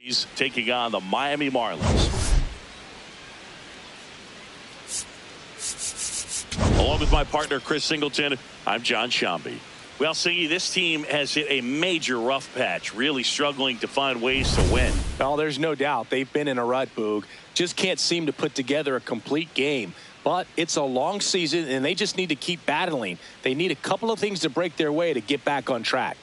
He's taking on the Miami Marlins. Along with my partner, Chris Singleton, I'm John Shambi. Well, Singy, this team has hit a major rough patch, really struggling to find ways to win. Well, there's no doubt they've been in a rut, Boog. Just can't seem to put together a complete game. But it's a long season, and they just need to keep battling. They need a couple of things to break their way to get back on track.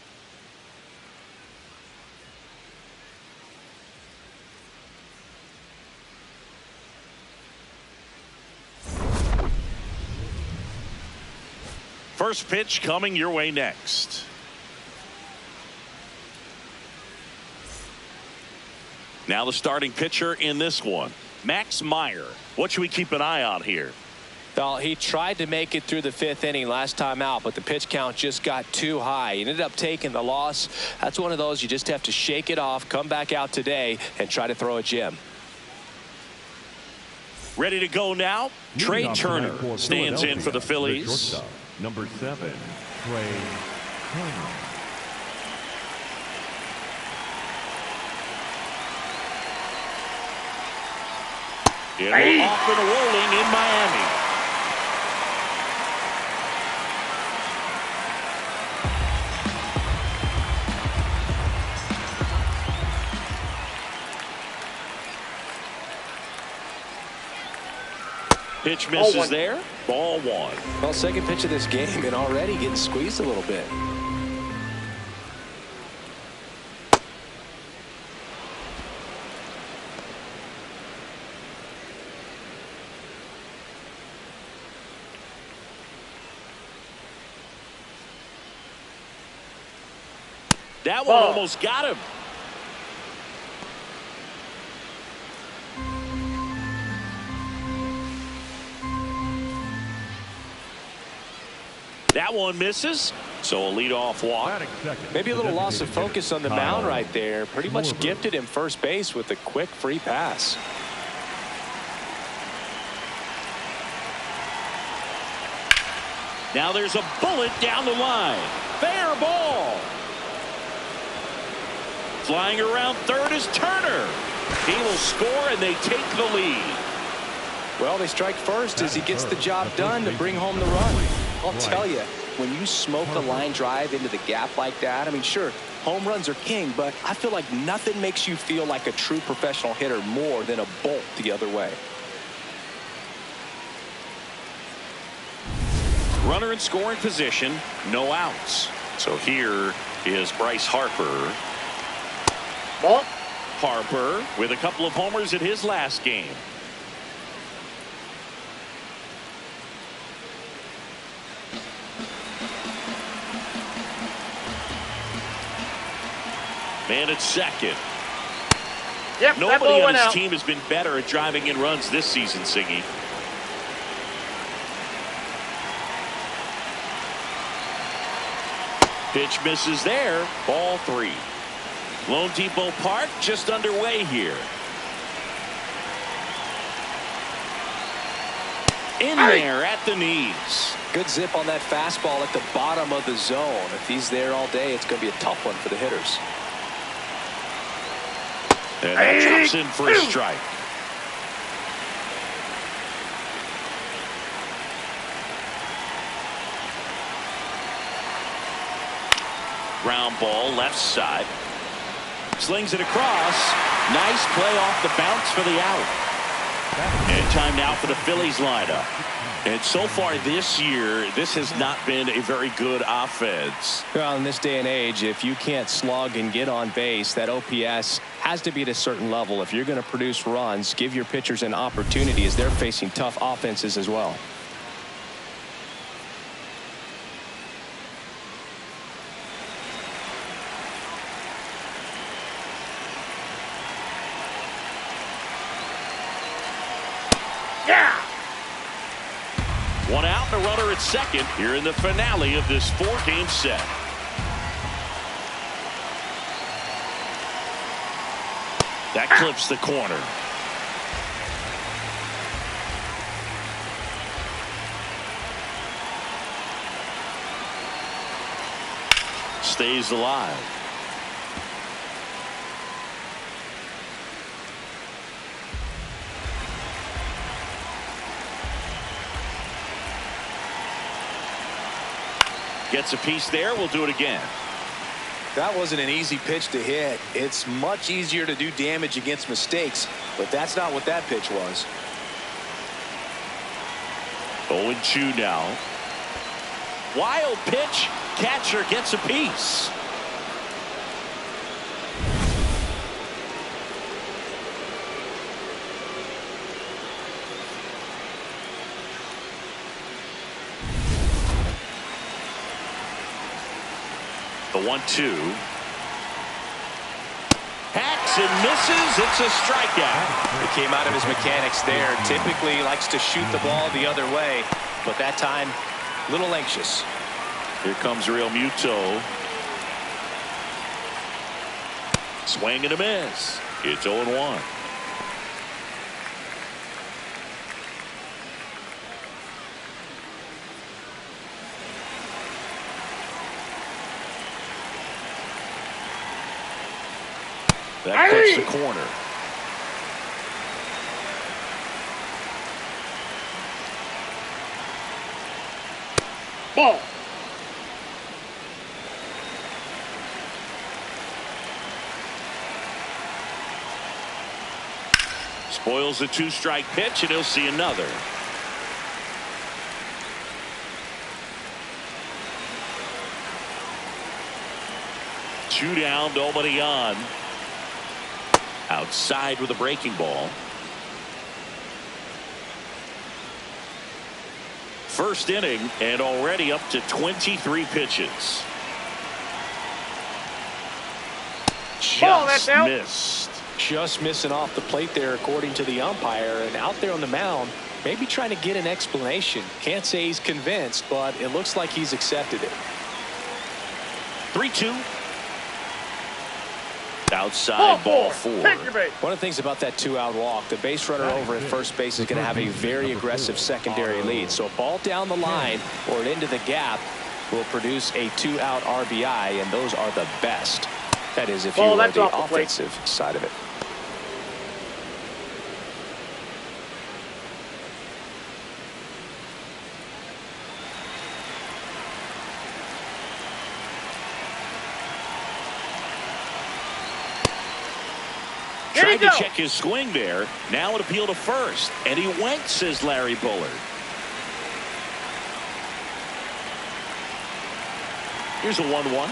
First pitch coming your way next. Now the starting pitcher in this one, Max Meyer. What should we keep an eye on here? Well, he tried to make it through the 5th inning last time out, but the pitch count just got too high. He ended up taking the loss. That's one of those you just have to shake it off, come back out today, and try to throw a gem. Ready to go now? Trey Turner stands in for the Phillies. Number 7, Trey Turner. It'll off and rolling in Miami. Pitch misses there. Ball 1. Well, second pitch of this game and already getting squeezed a little bit. That one almost got him. That one misses, so a leadoff walk. Maybe a little loss of focus on the mound right there. Pretty much gifted him first base with a quick free pass. Now there's a bullet down the line. Fair ball. Flying around third is Turner. He will score and they take the lead. Well, they strike first as he gets the job done to bring home the run. I'll tell you, when you smoke a line drive into the gap like that, I mean, sure, home runs are king, but I feel like nothing makes you feel like a true professional hitter more than a bolt the other way. Runner in scoring position, no outs. So here is Bryce Harper. Harper with a couple of homers in his last game. Man at second. Yep, nobody on his team has been better at driving in runs this season, Siggy. Pitch misses there. Ball 3. Lone Depot Park just underway here. In there at the knees. Good zip on that fastball at the bottom of the zone. If he's there all day, it's going to be a tough one for the hitters. And that drops in for a strike. Ground ball left side. Slings it across. Nice play off the bounce for the out. And time now for the Phillies lineup. And so far this year, this has not been a very good offense. Well, in this day and age, if you can't slug and get on base, that OPS has to be at a certain level. If you're going to produce runs, give your pitchers an opportunity as they're facing tough offenses as well. One out and a runner at second here in the finale of this 4-game set. That clips the corner. Stays alive. Gets a piece there. We'll do it again. That wasn't an easy pitch to hit. It's much easier to do damage against mistakes, but that's not what that pitch was. 0-2 now. Wild pitch. Catcher gets a piece. The 1-2. Hacks and misses. It's a strikeout. It came out of his mechanics there. Typically he likes to shoot the ball the other way, but that time a little anxious. Here comes Real Muto. Swing and a miss. It's 0-1. That cuts the corner. Ball. Spoils the 2-strike pitch, and he'll see another. Two down, nobody on. Outside with a breaking ball. First inning and already up to 23 pitches. That's Just out. missed. Just missing off the plate there according to the umpire, and out there on the mound maybe trying to get an explanation. Can't say he's convinced, but it looks like he's accepted it. 3-2. Outside ball 4. Take your base. One of the things about that 2-out walk, the base runner over at first base is going to have a very aggressive secondary lead. So a ball down the line or into the gap will produce a 2-out RBI, and those are the best. That is if you are That's the off the plate. offensive side of it. Tried to check his swing there. Now an appeal to first. And he went, says Larry Bullard. Here's a 1-1.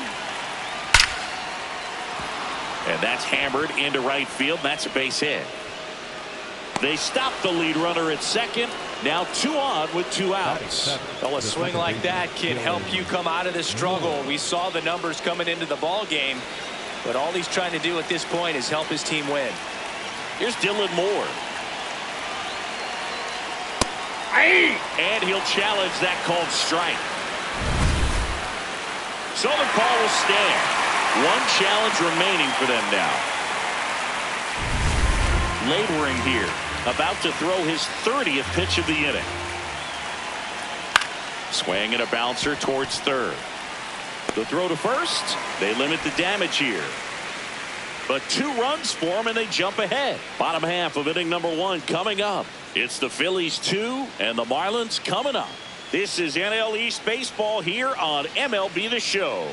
And that's hammered into right field. That's a base hit. They stop the lead runner at second. Now 2 on with 2 outs. Well, a swing like that can help you come out of the struggle. We saw the numbers coming into the ball game. But all he's trying to do at this point is help his team win. Here's Dylan Moore. And he'll challenge that called strike. So the call will stand. One challenge remaining for them now. Laboring here. About to throw his 30th pitch of the inning. Swing and a bouncer towards third. The throw to first. They limit the damage here. But 2 runs for them and they jump ahead. Bottom half of inning number 1 coming up. It's the Phillies 2 and the Marlins coming up. This is NL East Baseball here on MLB The Show.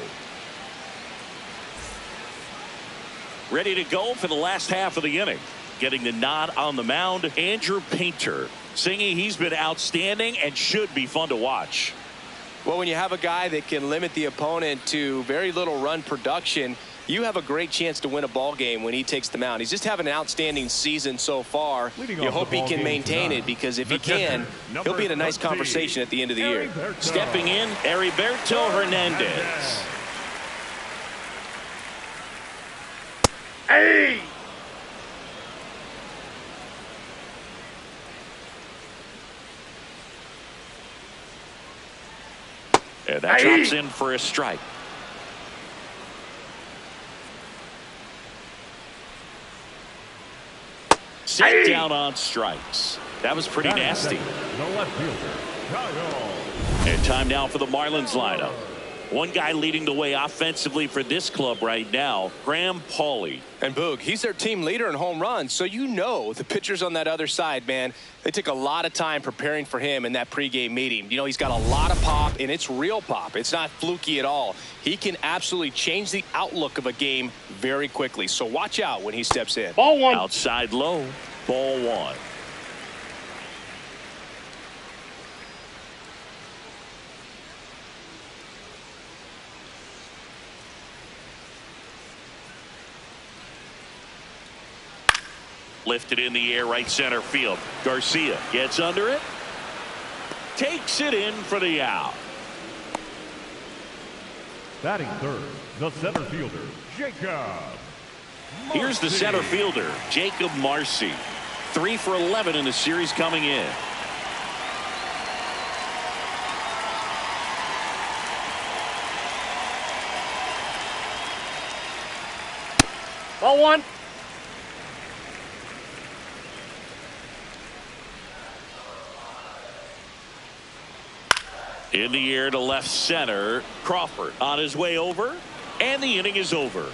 Ready to go for the last half of the inning. Getting the nod on the mound, Andrew Painter. Singing he's been outstanding and should be fun to watch. Well, when you have a guy that can limit the opponent to very little run production, you have a great chance to win a ball game when he takes the mound. He's just having an outstanding season so far. You hope he can maintain it, because if he can, he'll be in a nice conversation at the end of the year. Stepping in, Heriberto Hernandez. And that drops in for a strike. Set down on strikes. That was pretty nasty. The left fielder, Kyle. And time now for the Marlins lineup. One guy leading the way offensively for this club right now, Graham Pauley. And Boog, he's their team leader in home runs, so you know the pitchers on that other side, man, they took a lot of time preparing for him in that pregame meeting. You know, he's got a lot of pop, and it's real pop. It's not fluky at all. He can absolutely change the outlook of a game very quickly, so watch out when he steps in. Ball one. Outside low, ball one. Lifted in the air, right center field. Garcia gets under it. Takes it in for the out. Batting third, the center fielder, Jacob. Here's the center fielder, Jacob Marcy. 3 for 11 in the series coming in. Ball one. In the air to left center, Crawford on his way over, and the inning is over.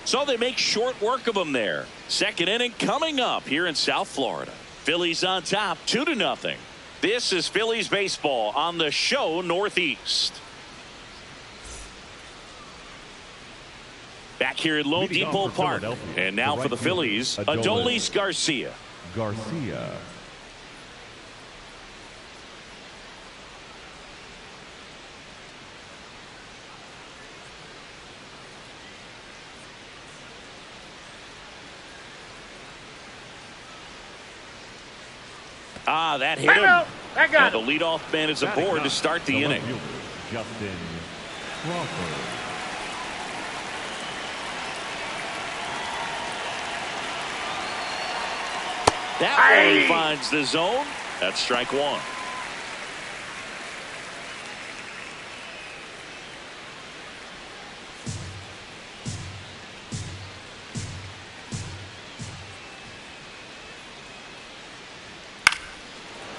So they make short work of him there. Second inning coming up here in South Florida. Phillies on top, 2-0. This is Phillies baseball on the show Northeast. Back here at Lone Depot Park. And now for the Phillies, Adolis Garcia. That hit him. That got And the leadoff man is aboard to start the inning. Justin Crawford. That one finds the zone. That's strike one.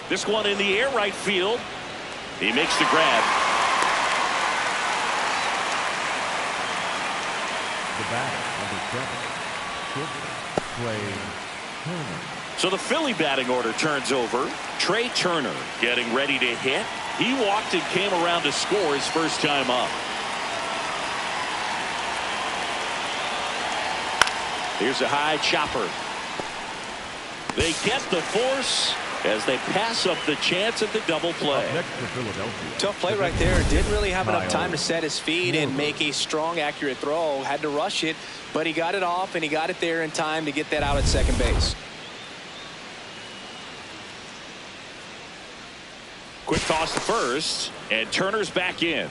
This one in the air, right field. He makes the grab. The batter, number 7, Trey Turner. So the Philly batting order turns over. Trey Turner getting ready to hit. He walked and came around to score his first time up. Here's a high chopper. They get the force as they pass up the chance at the double play. Next for Philadelphia. Tough play right there. Didn't really have enough time to set his feet and make a strong, accurate throw. Had to rush it, but he got it off, and he got it there in time to get that out at second base. Quick toss to first, and Turner's back in.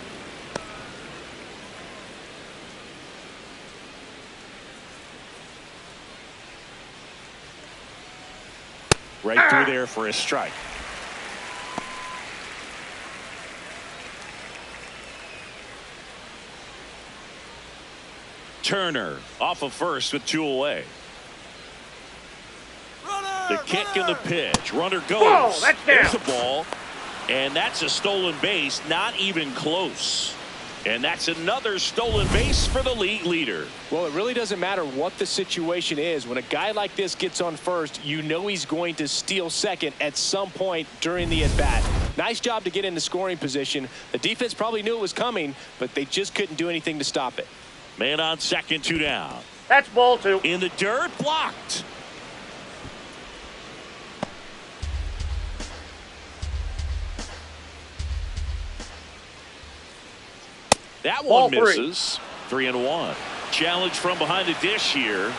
Right through there for a strike. Turner off of first with 2 away. The kick and the pitch. Runner goes. Whoa, that's down. There's a ball. And that's a stolen base. Not even close. And that's another stolen base for the league leader. Well, it really doesn't matter what the situation is. When a guy like this gets on first, you know he's going to steal second at some point during the at-bat. Nice job to get in the scoring position. The defense probably knew it was coming, but they just couldn't do anything to stop it. Man on second, 2 down. That's ball two. In the dirt, blocked. That one misses. 3-1. Challenge from behind the dish here.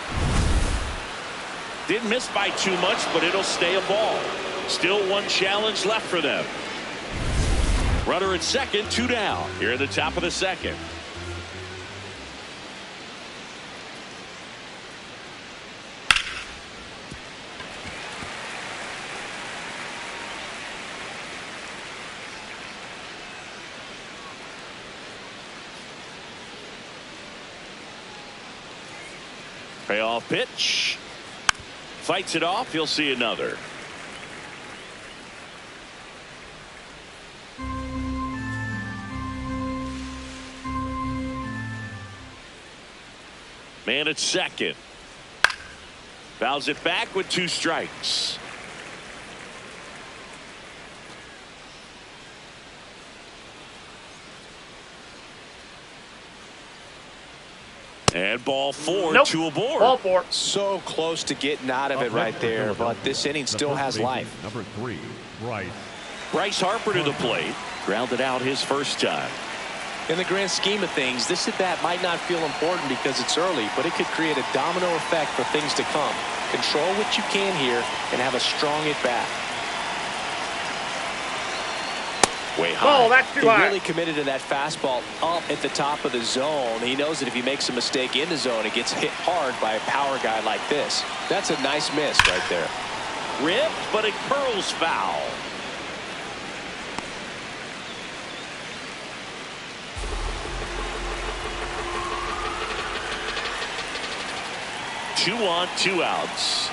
Didn't miss by too much, but it'll stay a ball. Still one challenge left for them. Runner at second, 2 down. Here at the top of the second. Payoff pitch. Fights it off. He'll see another. in at second. Fouls it back with 2 strikes. And ball 4, Nope. 2 aboard. Ball 4. So close to getting out of it right there, but this inning still has life. Number 3, Bryce. Bryce Harper to the plate. Grounded out his first time. In the grand scheme of things, this at-bat might not feel important because it's early, but it could create a domino effect for things to come. Control what you can here and have a strong at-bat. Way high. Oh, that's too He high. really committed to that fastball up at the top of the zone. He knows that if he makes a mistake in the zone, it gets hit hard by a power guy like this. That's a nice miss right there. Ripped, but it curls foul. Two on, 2 outs.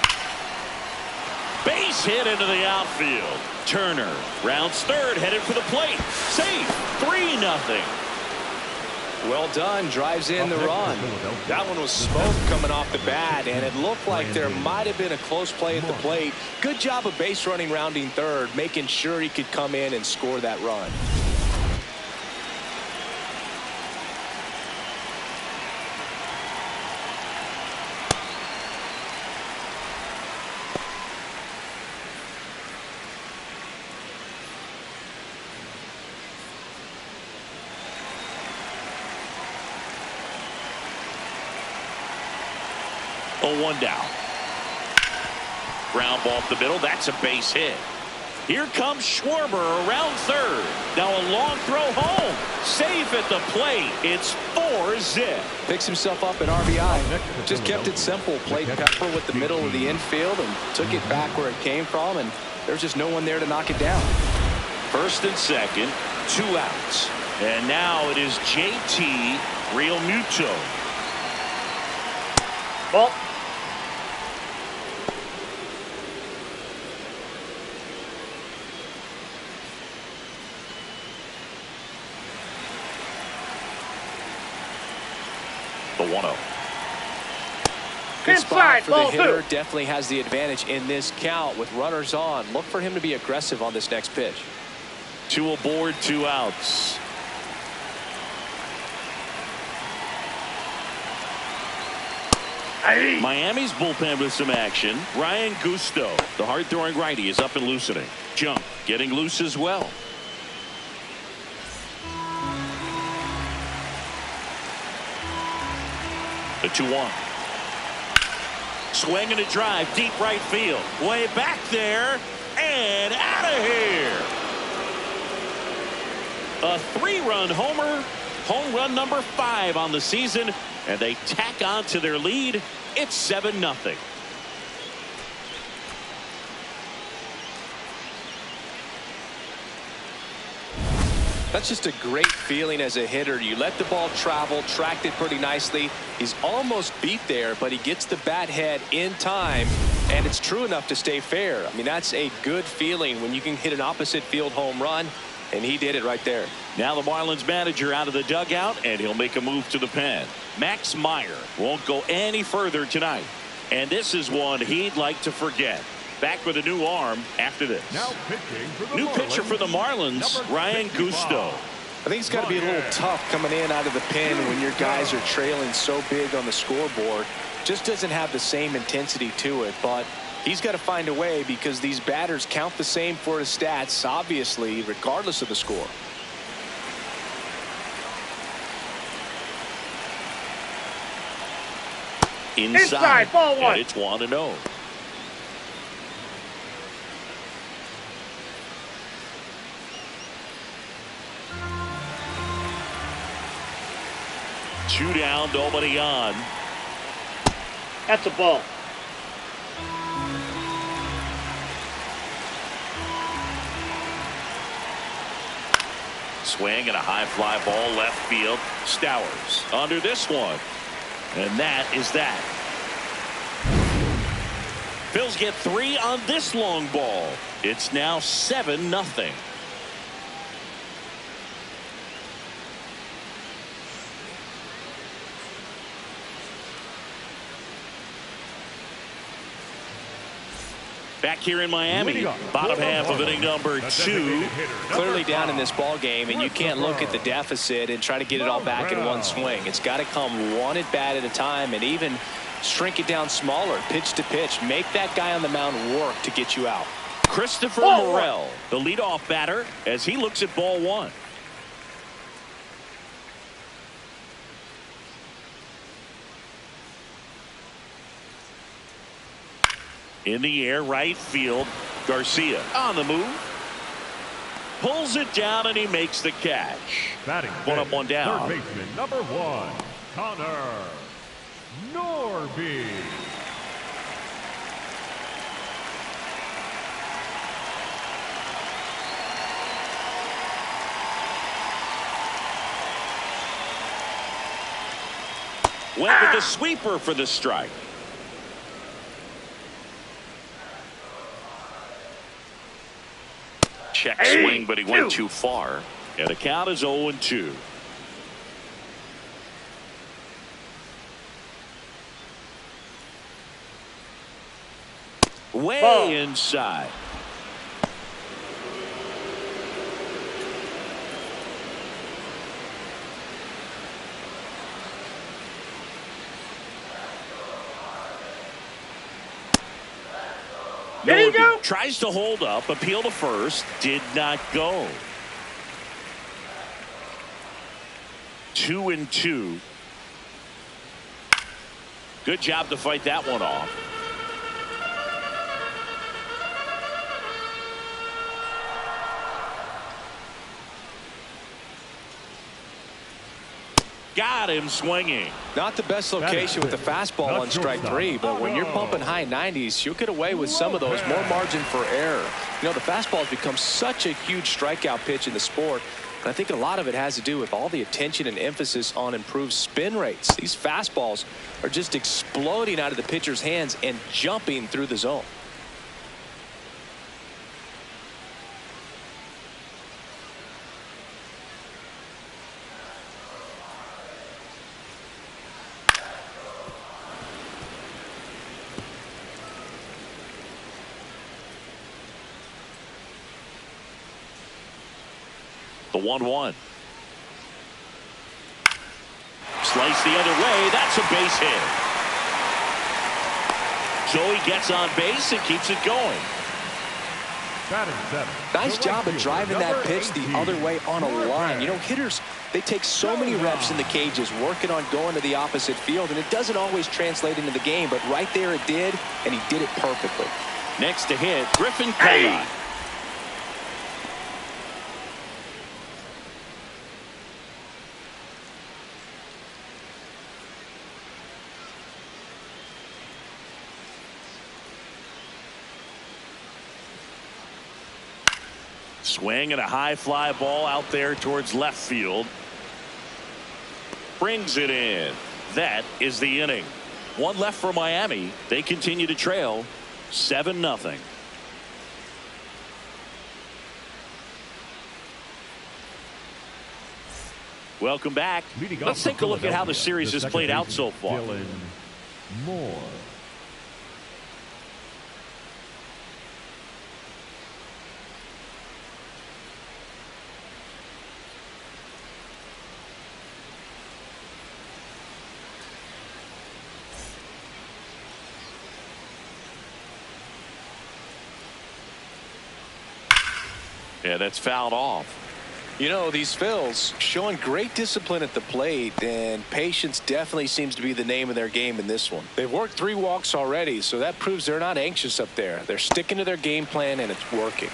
Base hit into the outfield. Turner rounds third, headed for the plate. Safe. 3-0. Well done. Drives in the run. That one was smoke coming off the bat, and it looked like there might have been a close play at the plate. Good job of base running, rounding third, making sure he could come in and score that run. Oh, 1 down. Ground ball up the middle. That's a base hit. Here comes Schwarber around third. Now a long throw home. Safe at the plate. It's 4-zip. Picks himself up at RBI. Just kept it simple. Played pepper with the middle of the infield and took it back where it came from, and there's just no one there to knock it down. First and second, 2 outs. And now it is JT Realmuto. Ball. The 1-0. Good spot Inside, for the ball hitter. 2. Definitely has the advantage in this count with runners on. Look for him to be aggressive on this next pitch. 2 aboard, 2 outs. Aye. Miami's bullpen with some action. Ryan Gusto, the hard-throwing righty, is up and loosening. Jump getting loose as well. The 2-1. Swing and a drive, deep right field. Way back there and out of here. A 3-run homer. Home run number 5 on the season. And they tack on to their lead. It's 7-0. That's just a great feeling as a hitter. You let the ball travel, tracked it pretty nicely. He's almost beat there, but he gets the bat head in time, and it's true enough to stay fair. I mean, that's a good feeling when you can hit an opposite field home run, and he did it right there. Now the Marlins manager out of the dugout, and he'll make a move to the pen. Max Meyer won't go any further tonight, and this is one he'd like to forget. Back with a new arm after this. Now pitching for the New Marlins, pitcher for the Marlins, number Ryan 65. Gusto. I think it's got to be a little tough coming in out of the pen when your guys are trailing so big on the scoreboard. Just doesn't have the same intensity to it, but he's got to find a way because these batters count the same for his stats, obviously, regardless of the score. Inside, ball 1. and it's 1-0. Two down, nobody on. That's a ball. Swing and a high fly ball left field. Stowers under this one. And that is that. Phillies get 3 on this long ball. It's now 7-0. Back here in Miami, bottom half of inning number 2. Clearly down in this ball game, and you can't look at the deficit and try to get it all back in one swing. It's got to come one at bat at a time, and even shrink it down smaller, pitch to pitch. Make that guy on the mound work to get you out. Christopher Morel, the leadoff batter, as he looks at ball 1. In the air, right field. Garcia on the move. Pulls it down, and he makes the catch. Batting one up, one down. Third baseman, number 1, Connor Norby. Went with the sweeper for the strike. Check swing, but he went too far. And the count is 0-2. Way inside. There you go. Tries to hold up, appeal to first, did not go. 2-2. Good job to fight that one off. Got him swinging. Not the best location with the fastball on strike 3, but when you're pumping high 90s, you'll get away with some of those. More margin for error. You know, the fastball has become such a huge strikeout pitch in the sport, and I think a lot of it has to do with all the attention and emphasis on improved spin rates. These fastballs are just exploding out of the pitcher's hands and jumping through the zone. The 1-1. Slice the other way. That's a base hit. So he gets on base and keeps it going. Nice job of driving that pitch the other way on a line. You know, hitters, they take so many reps in the cages working on going to the opposite field, and it doesn't always translate into the game, but right there it did, and he did it perfectly. Next to hit, Griffin Kelly. Swing and a high fly ball out there towards left field. Brings it in. That is the inning. One left for Miami. They continue to trail 7-0. Welcome back. Let's take a look at how the series has played out so far. Moore. Yeah, that's fouled off. You know, these Phils showing great discipline at the plate, and patience definitely seems to be the name of their game in this one. They've worked 3 walks already, so that proves they're not anxious up there. They're sticking to their game plan, and it's working.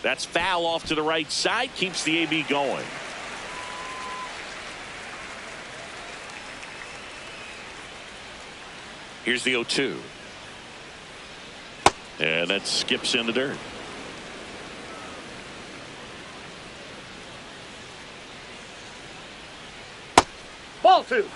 That's foul off to the right side. Keeps the AB going. Here's the 0-2. And that skips in the dirt. Ball 2.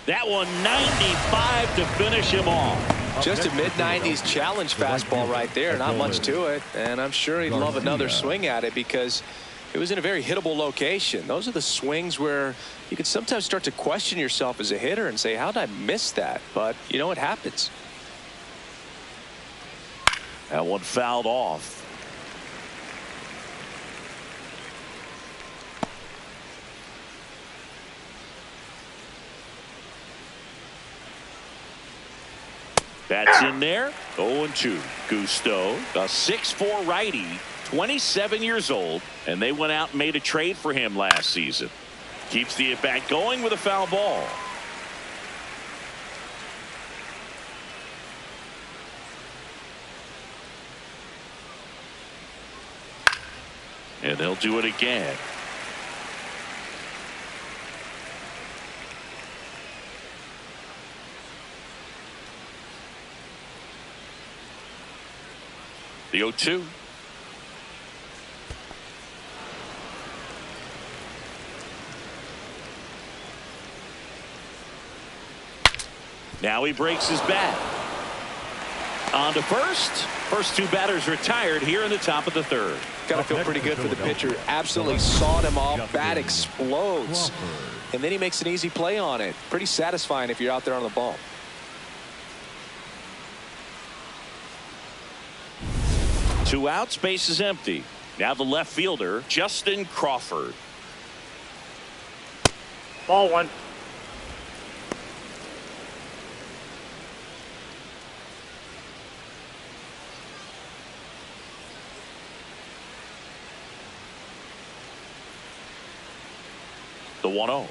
That one 95 to finish him off. Just a mid-90s challenge fastball right there. Not much to it. And I'm sure he'd love another swing at it because it was in a very hittable location. Those are the swings where you can sometimes start to question yourself as a hitter and say, how did I miss that? But, you know, it happens. That one fouled off. That's in there. 0-2. Gusto, a 6'4" righty, 27 years old, and they went out and made a trade for him last season. Keeps the at-bat going with a foul ball. And they'll do it again. The 0-2. Now he breaks his bat. On to first. First two batters retired here in the top of the third. Got to feel pretty good for the pitcher. Absolutely sawed him off. Bat explodes. And then he makes an easy play on it. Pretty satisfying if you're out there on the ball. Two outs, base is empty. Now the left fielder, Justin Crawford. Ball one. The 1-0.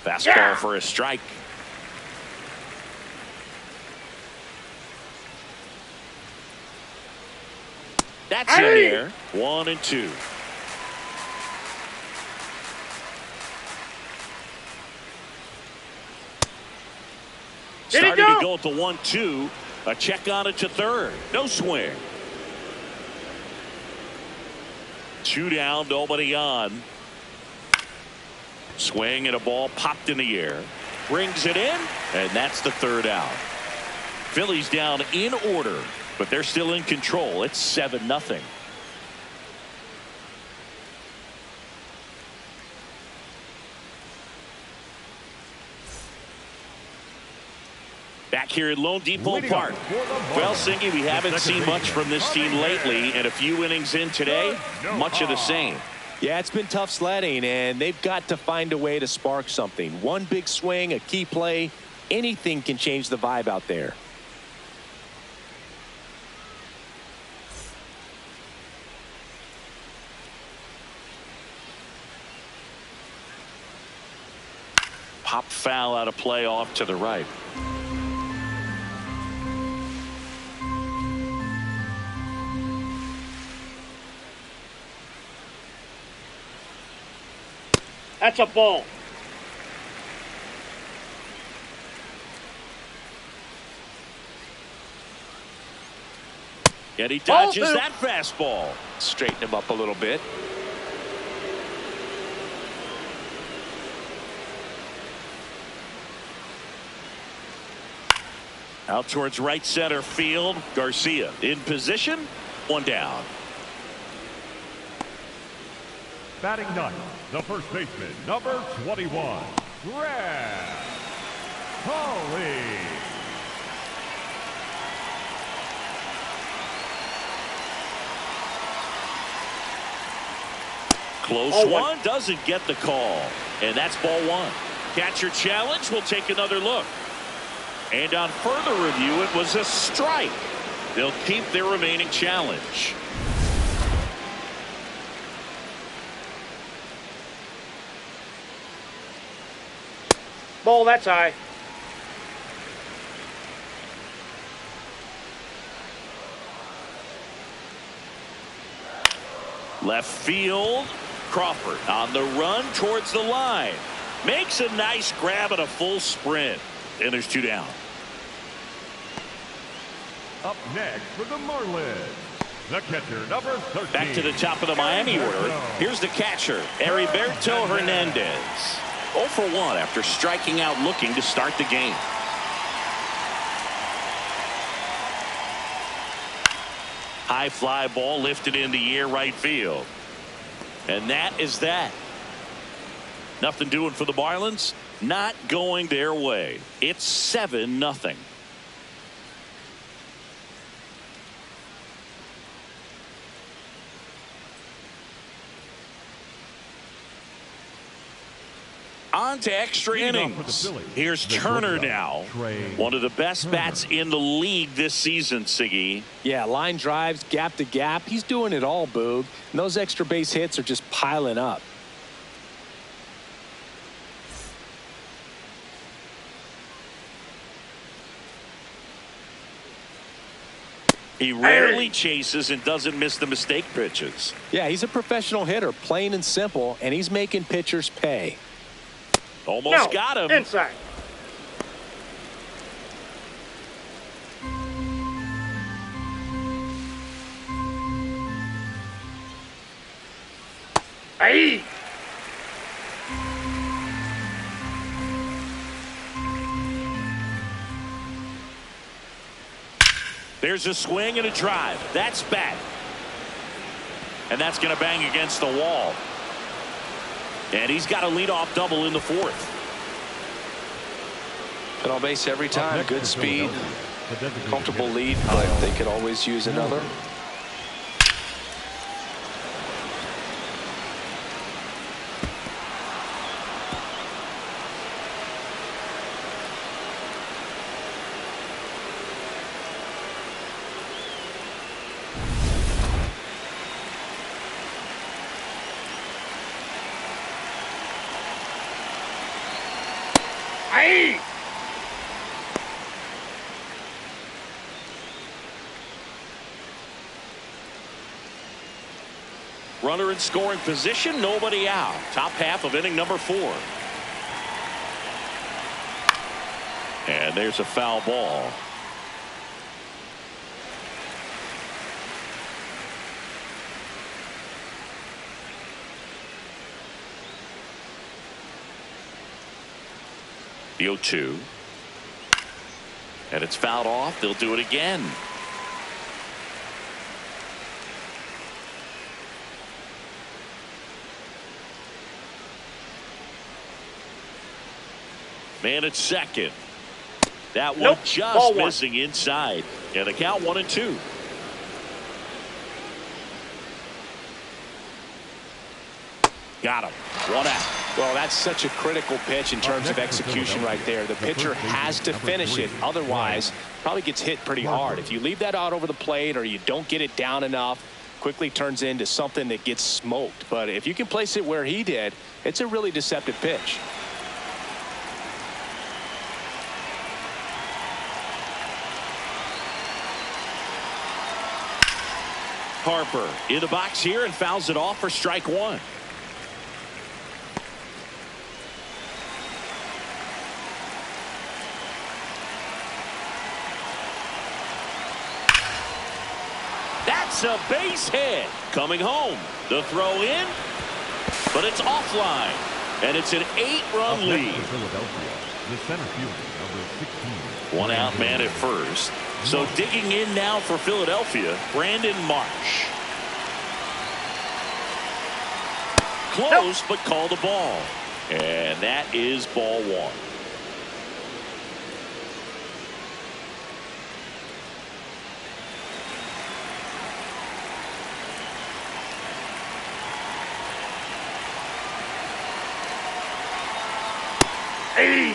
Fastball for a strike. That's in there. 1-2. Starting to go at the 1-2. A check on it to third. No swing. Two down, nobody on. Swing and a ball popped in the air. Brings it in, and that's the third out. Phillies down in order, but they're still in control. It's 7-0. Back here at Lone Depot Park. Well, Singy, we haven't seen much from this team lately, and a few innings in today, much of the same. Yeah, it's been tough sledding, and they've got to find a way to spark something. One big swing, a key play, anything can change the vibe out there. Pop foul out of play off to the right. That's a ball. And he dodges that fastball. Straighten him up a little bit. Out towards right center field. Garcia in position. One down. Batting ninth, the first baseman, number 21, Brad Holly. Close one, doesn't get the call. And that's ball one. Catcher challenge, will take another look. And on further review, it was a strike. They'll keep their remaining challenge. Ball, that's high. Left field. Crawford on the run towards the line. Makes a nice grab and a full sprint. And there's two down. Up next for the Marlins, the catcher, number 13. Back to the top of the Miami order. Here's the catcher, Heriberto Hernandez. 0 for 1 after striking out looking to start the game. High fly ball lifted in the air right field. And that is that. Nothing doing for the Marlins. Not going their way. It's 7-0. On to extra innings. Here's Turner now. One of the best bats in the league this season, Siggy. Yeah, line drives, gap to gap. He's doing it all, Boog. And those extra base hits are just piling up. He rarely chases and doesn't miss the mistake pitches. Yeah, he's a professional hitter, plain and simple, and he's making pitchers pay. Almost got him. Inside. Aye. There's a swing and a drive. That's bad. And that's going to bang against the wall. And he's got a leadoff double in the fourth. Hit on base every time. Good speed. Comfortable lead, but they could always use another. Aye. Runner in scoring position, nobody out. Top half of inning number 4. And there's a foul ball. The 0-2. And it's fouled off. They'll do it again. Man at second. That one just missing inside. And the count 1-2. Got him. 1 out. Well, that's such a critical pitch in terms of execution right there. The pitcher has to finish it. Otherwise, probably gets hit pretty hard. If you leave that out over the plate or you don't get it down enough, quickly turns into something that gets smoked. But if you can place it where he did, it's a really deceptive pitch. Harper in the box here and fouls it off for strike 1. That's a base hit. Coming home. The throw in, but it's offline. And it's an 8-run lead. The center fielder, number 16. 1 out man at first. So digging in now for Philadelphia, Brandon Marsh. Close, but called a ball. And that is ball 1. Hey.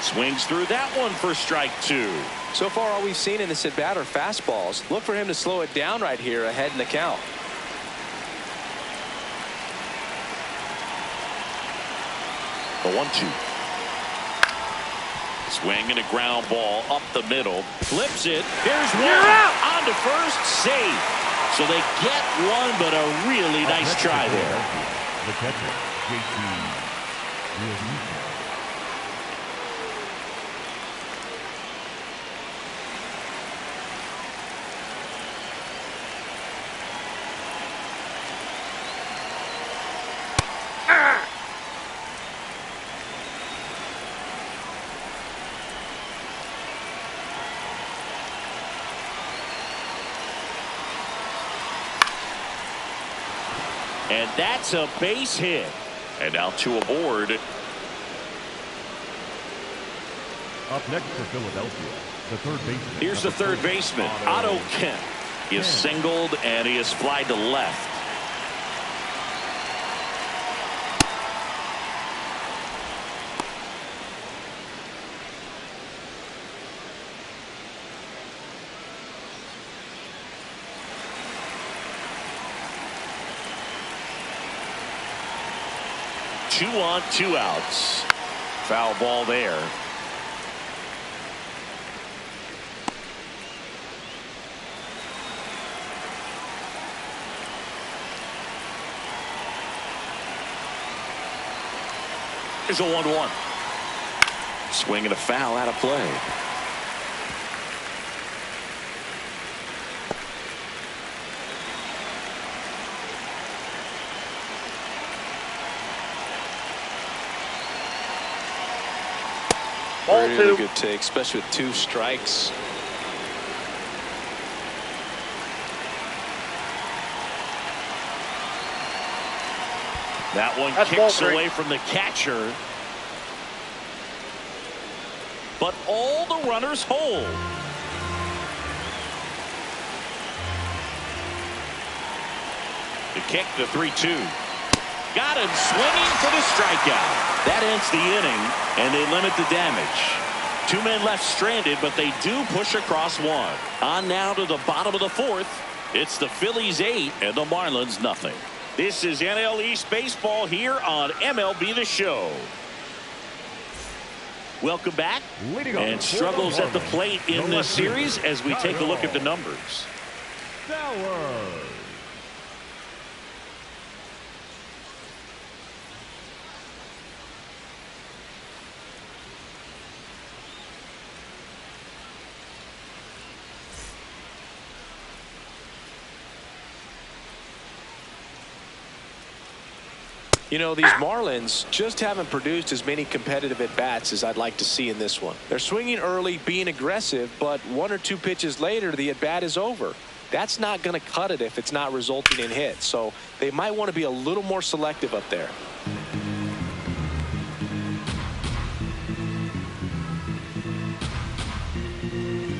Swings through that one for strike 2. So far, all we've seen in this at-bat are fastballs. Look for him to slow it down right here ahead in the count. The 1-2. Swing and a ground ball up the middle. Flips it. Here's one. On to first. Safe. So they get one, but a really nice try there. The catcher, JT. And that's a base hit. And now 2 aboard. Up next for Philadelphia, the third baseman. Here's the third baseman, Otto Kemp. He is singled and he is flied to left. Two on, 2 outs. Foul ball there. Here's a 1-1. Swing and a foul out of play. Ball 2. Really good take, especially with 2 strikes. That one kicks away from the catcher. But all the runners hold. The kick, the 3-2. Got him swinging for the strikeout. That ends the inning, and they limit the damage. 2 men left stranded, but they do push across 1. On now to the bottom of the 4th. It's the Phillies 8 and the Marlins nothing. This is NL East Baseball here on MLB The Show. Welcome back. And struggles at the plate in this series as we take a look at the numbers. You know, these Marlins just haven't produced as many competitive at-bats as I'd like to see in this one. They're swinging early, being aggressive, but 1 or 2 pitches later, the at-bat is over. That's not going to cut it if it's not resulting in hits. So they might want to be a little more selective up there.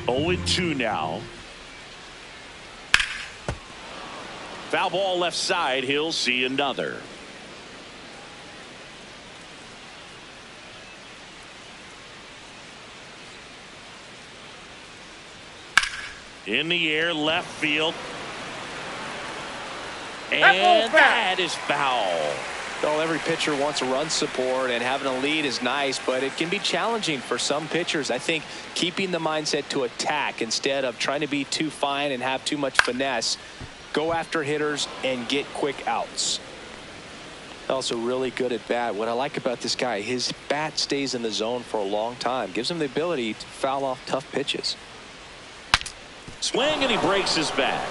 Oh, 2 now. Foul ball left side. He'll see another. In the air, left field. And that is foul. Well, every pitcher wants a run support, and having a lead is nice, but it can be challenging for some pitchers. I think keeping the mindset to attack instead of trying to be too fine and have too much finesse. Go after hitters and get quick outs. Also really good at bat. What I like about this guy, his bat stays in the zone for a long time. Gives him the ability to foul off tough pitches. Swing, and he breaks his back.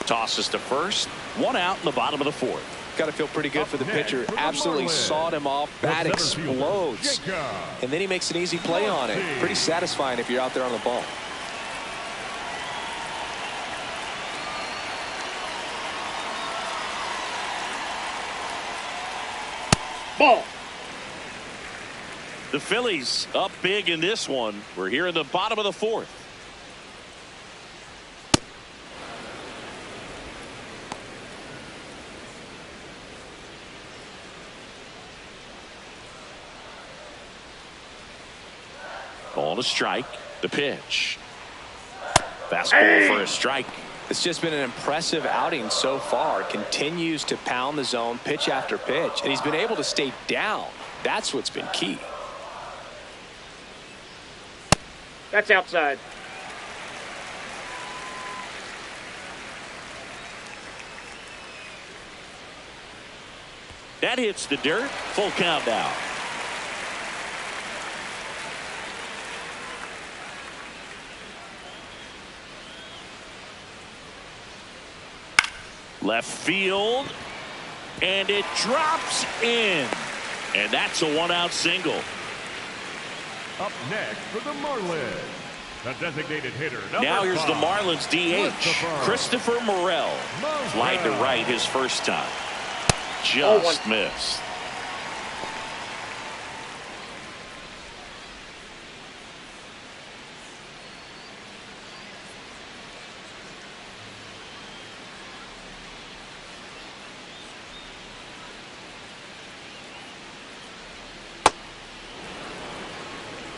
Tosses to first. 1 out in the bottom of the 4th. Got to feel pretty good for the pitcher. Absolutely sawed him off. Bat explodes. And then he makes an easy play on it. Pretty satisfying if you're out there on the ball. Ball. The Phillies up big in this one. We're here in the bottom of the 4th. Ball to strike. The pitch. Fastball for a strike. It's just been an impressive outing so far. Continues to pound the zone pitch after pitch, and he's been able to stay down. That's what's been key. That's outside. That hits the dirt. Full count now. Left field, and it drops in, and that's a 1-out single. Up next for the Marlins, The designated hitter. Now here's the 5, Marlins DH, Christopher Morel. Flied to right his first time. Just missed.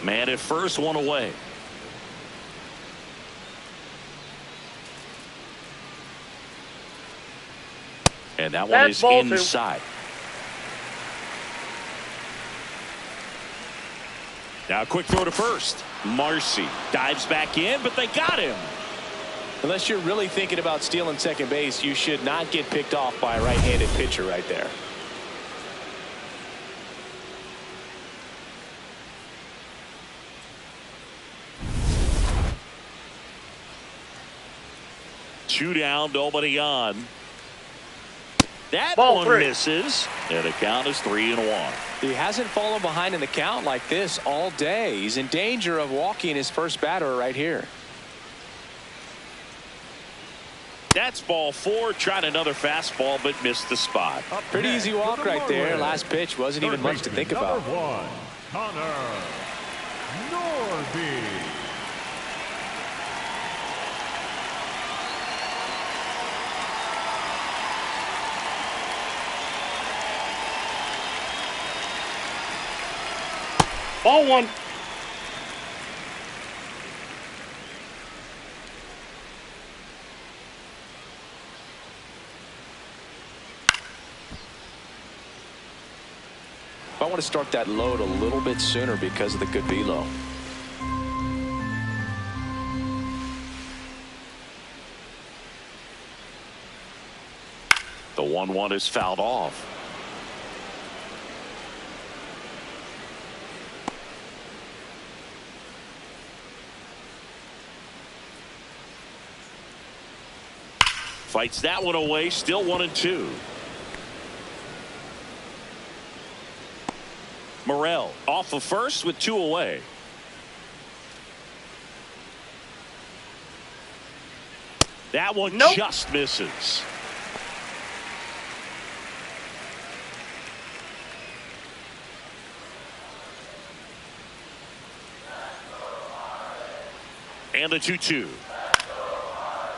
Man at first, one away. And that one is inside. Now a quick throw to first. Marcy dives back in, but they got him. Unless you're really thinking about stealing second base, you should not get picked off by a right-handed pitcher right there. Two down, nobody on. That Ball one 3. misses, and the count is 3-1. He hasn't fallen behind in the count like this all day. He's in danger of walking his first batter right here. That's ball 4. Tried another fastball, but missed the spot. Pretty easy walk right there. Last pitch wasn't even much to think about. Number 1, Connor Norby. Ball 1. I want to start that load a little bit sooner because of the good velo. The 1-1 is fouled off. Fights that one away, still 1-2. Morel off of first with 2 away. That one just misses. And the 2-2.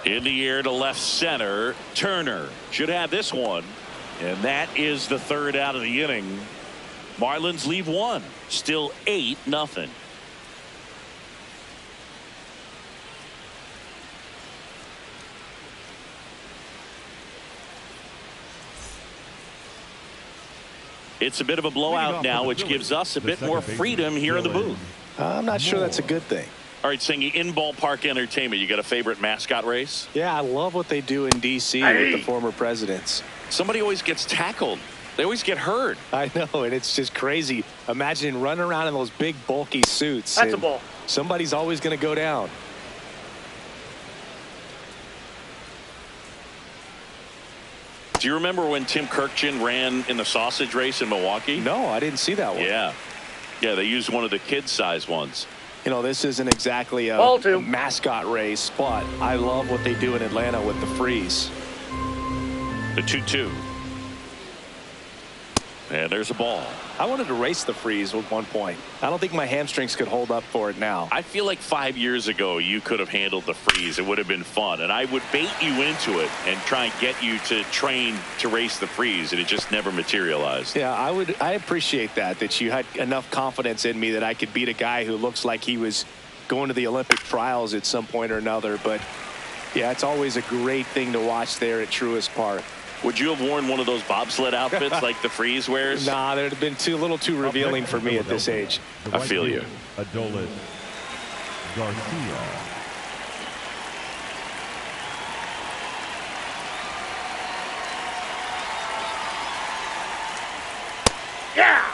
In the air to left center. Turner should have this one. And that is the 3rd out of the inning. Marlins leave 1. Still 8-0. It's a bit of a blowout now, which gives us a bit more freedom here in the booth. I'm not sure that's a good thing. All right, Singy, in ballpark entertainment, you got a favorite mascot race? Yeah, I love what they do in D.C. with the former presidents. Somebody always gets tackled. They always get hurt. I know, and it's just crazy. Imagine running around in those big, bulky suits. That's a ball. Somebody's always going to go down. Do you remember when Tim Kirkjian ran in the sausage race in Milwaukee? No, I didn't see that one. Yeah. Yeah, they used one of the kid-size ones. You know, this isn't exactly a mascot race, but I love what they do in Atlanta with the freeze. The 2-2. And there's a ball. I wanted to race the freeze at one point. I don't think my hamstrings could hold up for it now. I feel like 5 years ago you could have handled the freeze. It would have been fun. And I would bait you into it and try and get you to train to race the freeze. And it just never materialized. Yeah, I appreciate that you had enough confidence in me that I could beat a guy who looks like he was going to the Olympic trials at some point or another. But, yeah, it's always a great thing to watch there at Truist Park. Would you have worn one of those bobsled outfits like the freeze wears? Nah, they'd have been a little too revealing for me at this age. I feel you. Adolis Garcia. Yeah.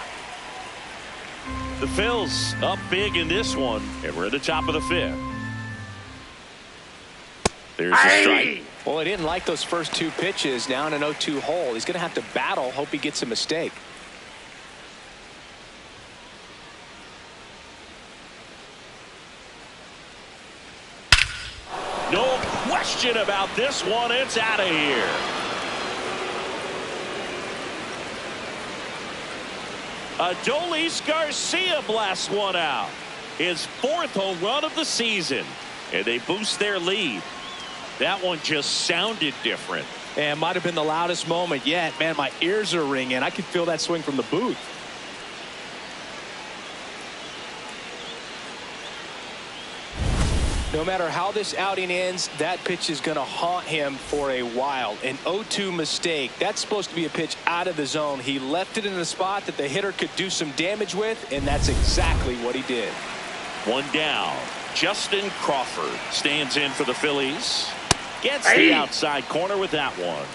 The Phils up big in this one, and we're at the top of the 5th. There's a strike. Well, he didn't like those first 2 pitches. Now in an 0-2 hole. He's going to have to battle. Hope he gets a mistake. question about this one. It's out of here. Adolis Garcia blasts one out. His 4th home run of the season. And they boost their lead. That one just sounded different. And might have been the loudest moment yet. Man, my ears are ringing. I could feel that swing from the booth. No matter how this outing ends, that pitch is going to haunt him for a while. An 0-2 mistake. That's supposed to be a pitch out of the zone. He left it in a spot that the hitter could do some damage with, and that's exactly what he did. One down. Justin Crawford stands in for the Phillies. Gets the outside corner with that one.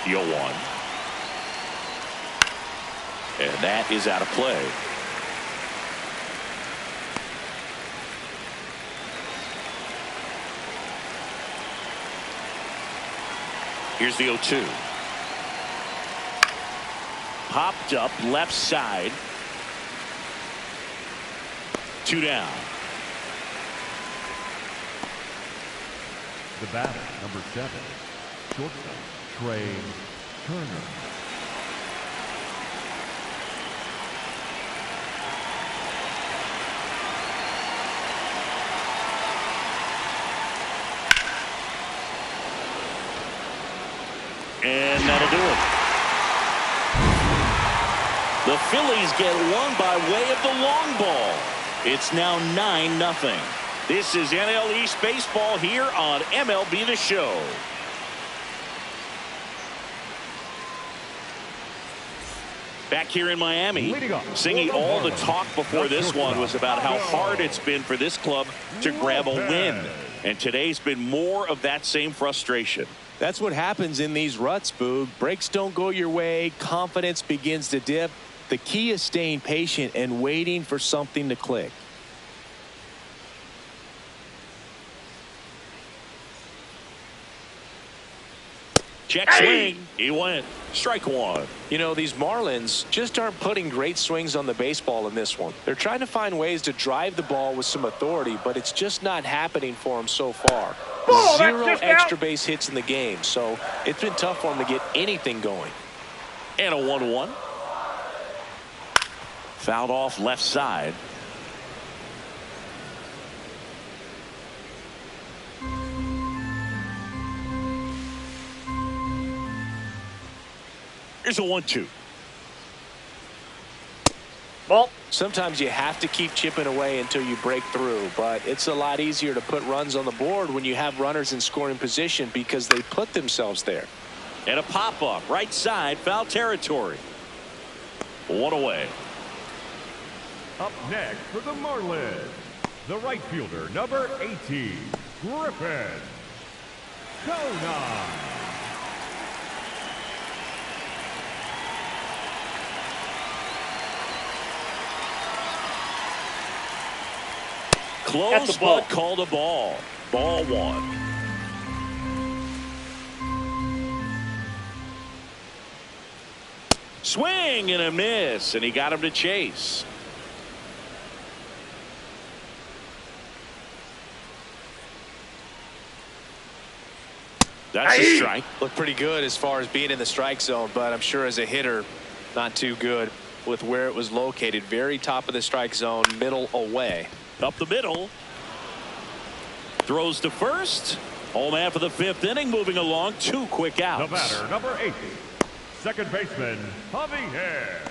The 0-1. And that is out of play. Here's the 0-2. Popped up left side. 2 down. The batter, number 7, shortstop, Trey Turner. And that'll do it. The Phillies get one by way of the long ball. It's now 9-0. This is NL East Baseball here on MLB The Show. Back here in Miami, singing all the talk before this one was about how hard it's been for this club to grab a win. And today's been more of that same frustration. That's what happens in these ruts, Boog. Breaks don't go your way. Confidence begins to dip. The key is staying patient and waiting for something to click. Check swing. He went. Strike one. You know, these Marlins just aren't putting great swings on the baseball in this one. They're trying to find ways to drive the ball with some authority, but it's just not happening for them so far. Ball, 0 extra base hits in the game, so it's been tough for them to get anything going. And a 1-1. Fouled off left side. Here's a 1-2. Ball. Sometimes you have to keep chipping away until you break through, but it's a lot easier to put runs on the board when you have runners in scoring position because they put themselves there. And a pop-up right side, foul territory. 1 away. Up next for the Marlins, the right fielder, number 18, Griffin Kona. Close, but called a ball. Ball 1. Swing and a miss, and he got him to chase. That's a strike. Looked pretty good as far as being in the strike zone, but I'm sure as a hitter, not too good with where it was located. Very top of the strike zone, middle away. Up the middle. Throws to first. Home half of the 5th inning, moving along. 2 quick outs. The batter, number 80, second baseman, Javier.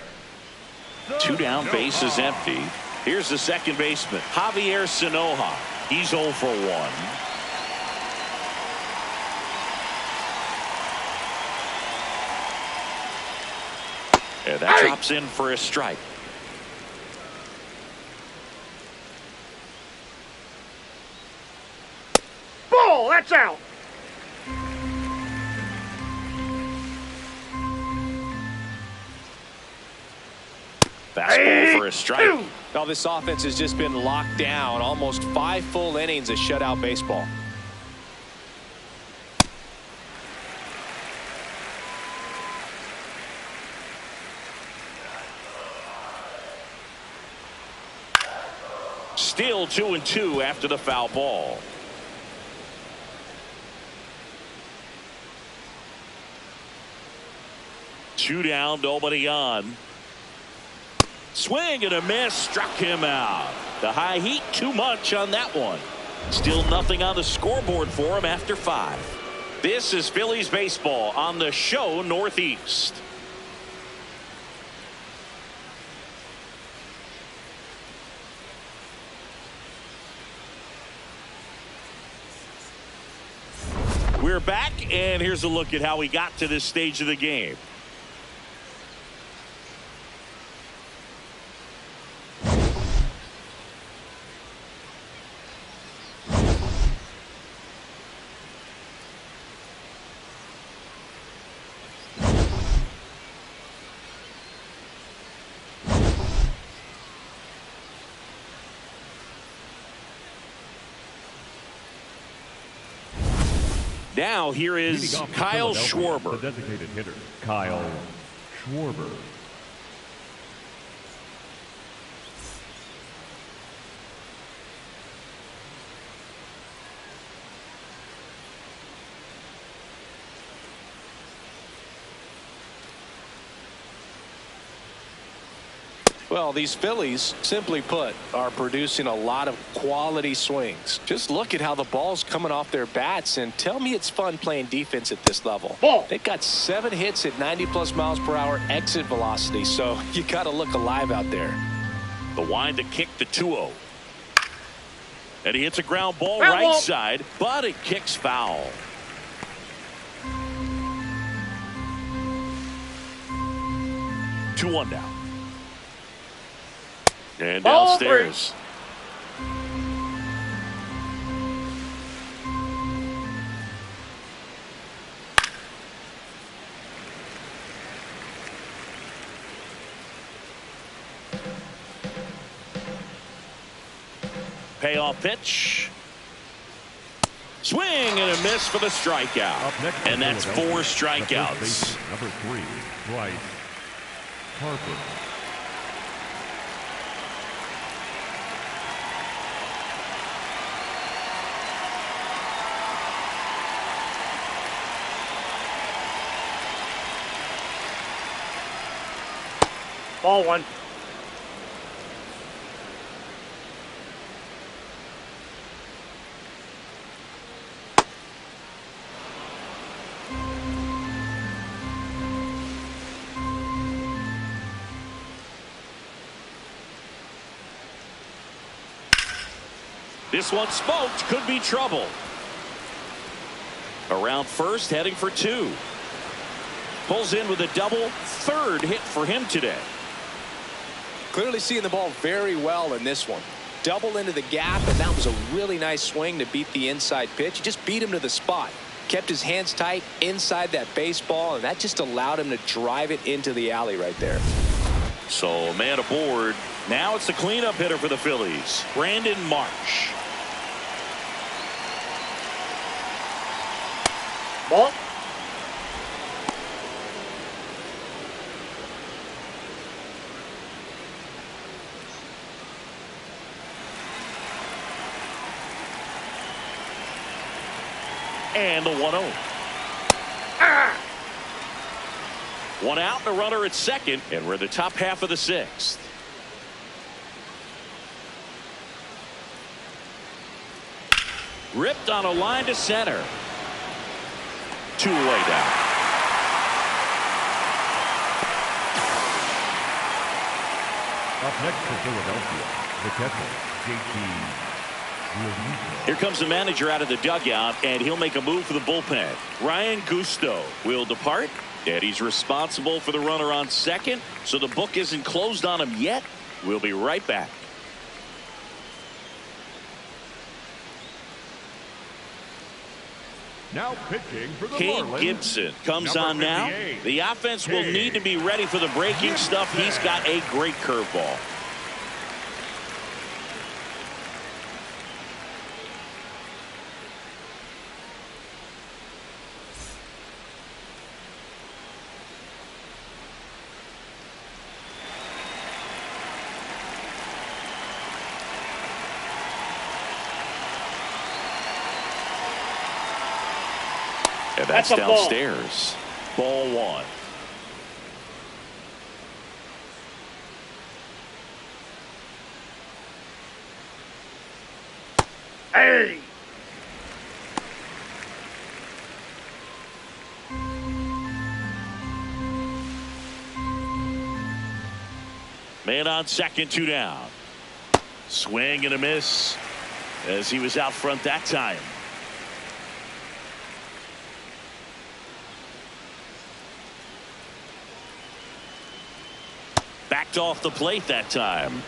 2 down, base is empty. Here's the second baseman, Javier Sanoja. He's 0 for 1. And that drops in for a strike. Ball, that's out. Fastball for a strike. Now this offense has just been locked down. Almost 5 full innings of shutout baseball. Still 2-2 after the foul ball. Two down, nobody on. Swing and a miss, struck him out. The high heat, too much on that one. Still nothing on the scoreboard for him after 5. This is Phillies baseball on the show Northeast. We're back, and here's a look at how we got to this stage of the game. Now here is Kyle Schwarber. The designated hitter, Kyle Schwarber. Well, these Phillies, simply put, are producing a lot of quality swings. Just look at how the ball's coming off their bats, and tell me it's fun playing defense at this level. Ball. They've got 7 hits at 90+ miles per hour exit velocity, so you got to look alive out there. The wind to kick the 2-0. And he hits a ground ball Foul right ball. side, but it kicks foul. 2-1 now. And Ball downstairs. Payoff pitch. Swing and a miss for the strikeout. Up next, And that's 4 Philadelphia, the strikeouts. first baseman, number 3, Bryce Harper. Ball 1. This one smoked, could be trouble. Around first, heading for 2. Pulls in with a double, 3rd hit for him today. Clearly seeing the ball very well in this one. Double into the gap, and that was a really nice swing to beat the inside pitch. He just beat him to the spot. Kept his hands tight inside that baseball, and that just allowed him to drive it into the alley right there. So man aboard. Now it's the cleanup hitter for the Phillies, Brandon Marsh. Ball. And the 1-0. One out, the runner at second, and we're in the top half of the 6th. Ripped on a line to center. 2 away down. Up next for Philadelphia, the catcher, JT. Here comes the manager out of the dugout, and he'll make a move for the bullpen. Ryan Gusto will depart, and he's responsible for the runner on second, so the book isn't closed on him yet. We'll be right back. Now pitching for the Kane Marlins, Gibson comes number on now. 58. The offense will need to be ready for the breaking stuff. He's got a great curveball. And that's That's a ball. downstairs. Ball one. Hey! Man on second, 2 down. Swing and a miss as he was out front that time. Backed off the plate that time.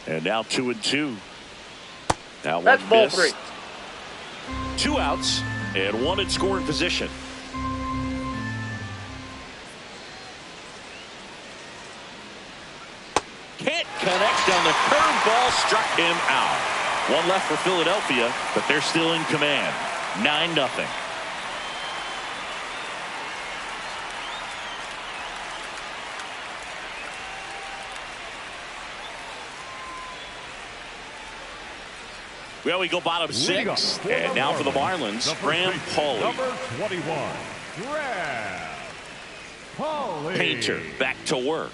And now 2-2. Now That's one ball miss. 3. 2 outs and 1 in scoring position. Can't connect on the curveball, struck him out. 1 left for Philadelphia, but they're still in command. 9-0. Well, we go bottom 6, and now for the Marlins, Graham Pauly. Number 21, Graham Pauly. Painter back to work.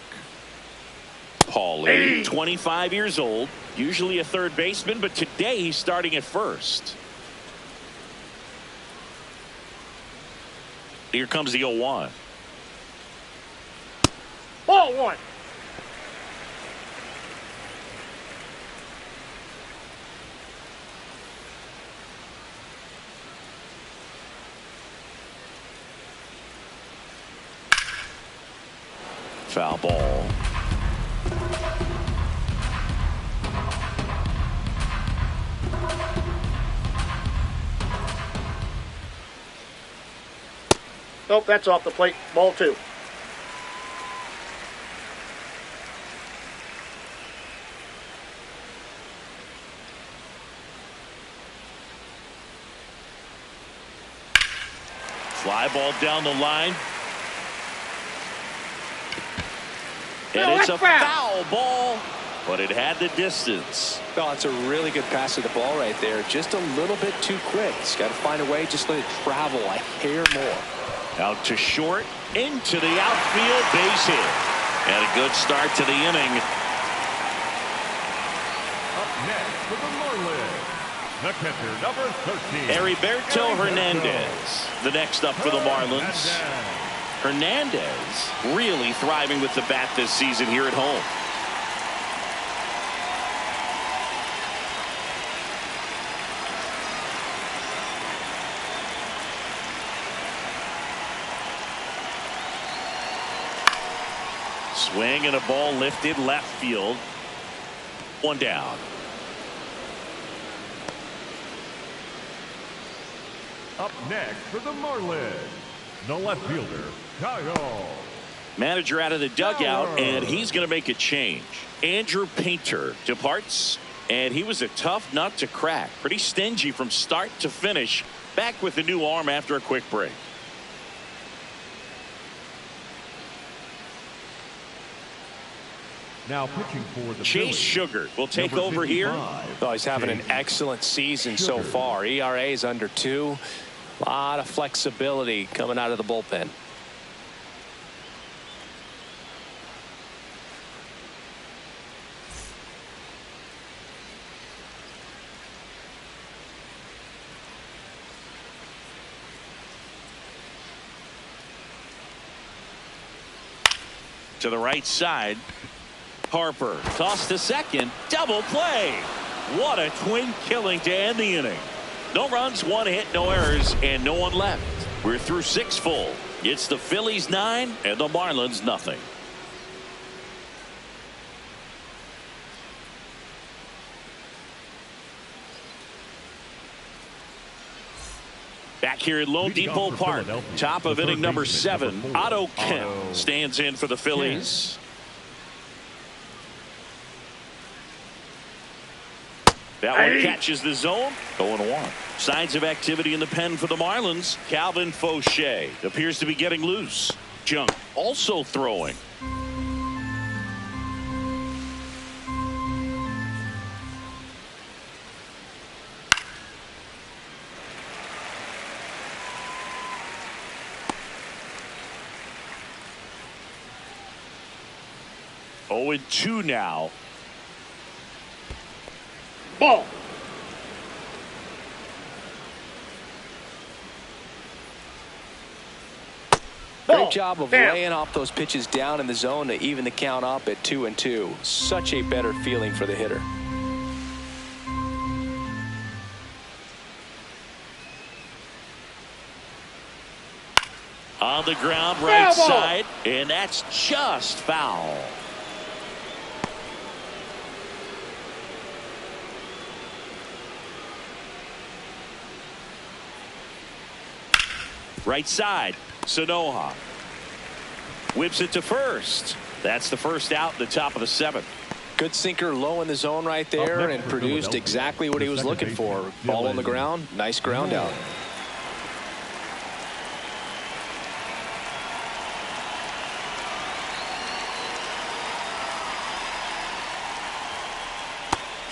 Pauly, 25 years old, usually a third baseman, but today he's starting at first. Here comes the 0-1. Ball 1. Foul ball. Nope, that's off the plate. Ball 2. Fly ball down the line. And it's a foul ball, but it had the distance. Oh, it's a really good pass to the ball right there. Just a little bit too quick. He's got to find a way, just let it travel a hair more. Out to short, into the outfield, base hit. And a good start to the inning. Up next for the Marlins, the catcher, number 13. Heriberto Hernandez, the next up for the Marlins. Hernandez really thriving with the bat this season here at home. Swing and a ball lifted left field. 1 down. Up next for the Marlins, the left fielder, Kyle. Manager out of the dugout, and he's going to make a change. Andrew Painter departs, and he was a tough nut to crack. Pretty stingy from start to finish. Back with a new arm after a quick break. Now pitching for the Chase Phillies, Sugar will take number over here. 55. Oh, he's having an excellent season so far. ERA is under 2. A lot of flexibility coming out of the bullpen. To the right side. Harper tossed to second. Double play. What a twin killing to end the inning. No runs, 1 hit, no errors, and no one left. We're through 6 full. It's the Phillies 9 and the Marlins nothing. Back here at Lone Depot Park, top of inning number 7, Otto Kemp stands in for the Phillies. That one catches the zone. 0-1. Signs of activity in the pen for the Marlins. Calvin Fauché appears to be getting loose. Junk also throwing. 0-2 now. Ball. Great job of laying off those pitches down in the zone to even the count up at 2-2. Such a better feeling for the hitter. On the ground, right side, and that's just foul. Right side, Sanoha whips it to first. That's the first out in the top of the 7th. Good sinker low in the zone right there and produced exactly what he was looking for. Ball on the ground, nice ground out.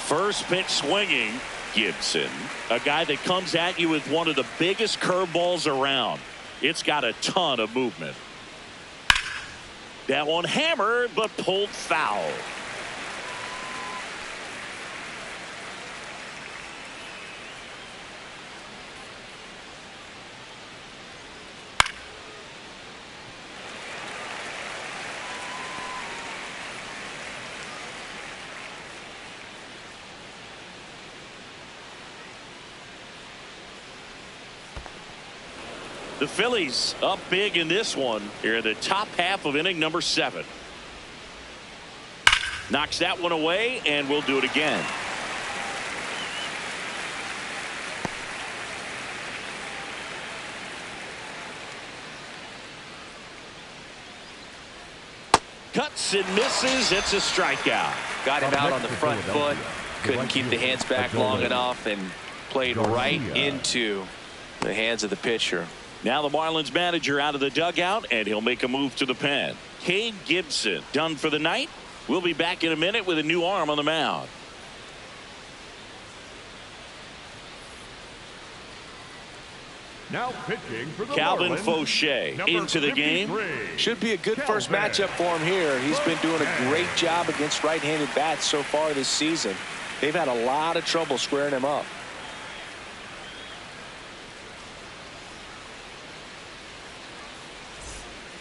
First pitch swinging, Gibson, a guy that comes at you with one of the biggest curveballs around. It's got a ton of movement. That one hammered but pulled foul. The Phillies up big in this one here in the top half of inning number 7. Knocks that one away, and we'll do it again. Cuts and misses. It's a strikeout. Got him out on the front foot. Couldn't keep the hands back long enough and played right into the hands of the pitcher. Now the Marlins manager out of the dugout, and he'll make a move to the pen. Cade Gibson done for the night. We'll be back in a minute with a new arm on the mound. Now pitching for the Calvin Marlins, Fauché into the game. Should be a good first matchup for him here. He's been doing a great job against right-handed bats so far this season. They've had a lot of trouble squaring him up.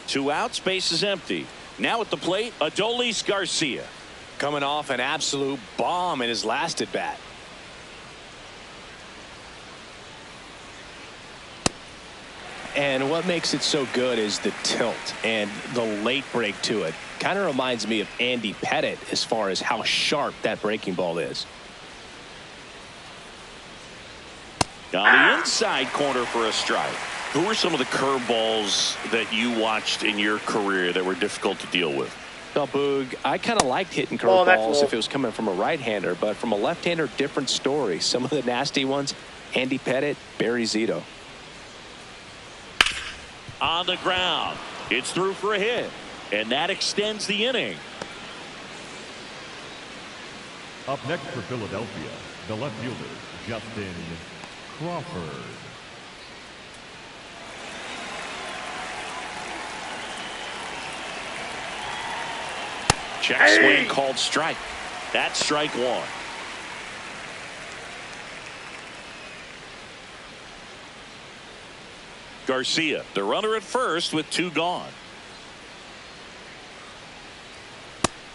Two outs, base is empty. Now at the plate, Adolis Garcia. Coming off an absolute bomb in his last at bat. And what makes it so good is the tilt and the late break to it. Kind of reminds me of Andy Pettitte as far as how sharp that breaking ball is. On the inside corner for a strike. Who were some of the curveballs that you watched in your career that were difficult to deal with? Well, Boog, I kind of liked hitting curveballs if it was coming from a right-hander, but from a left-hander, different story. Some of the nasty ones, Andy Pettitte, Barry Zito. On the ground, it's through for a hit, and that extends the inning. Up next for Philadelphia, the left fielder, Justin Crawford. Check swing called strike. That's strike one. Garcia, the runner at first with two gone.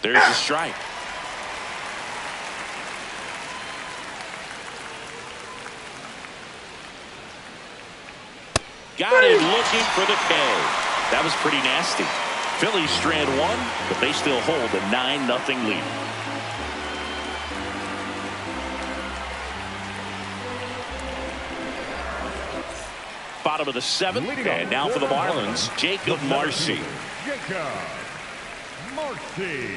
There's a strike. Got him looking for the K. That was pretty nasty. Phillies strand one, but they still hold a 9-0 lead. Bottom of the 7th, and now for the Marlins, Jacob Marcy. Jacob Marcy.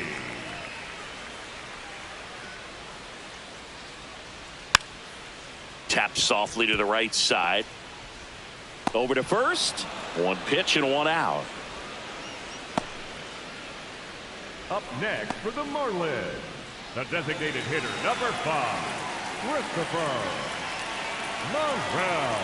Tapped softly to the right side. Over to first. One pitch and one out. Up next for the Marlins, the designated hitter, number 5, Christopher Morel.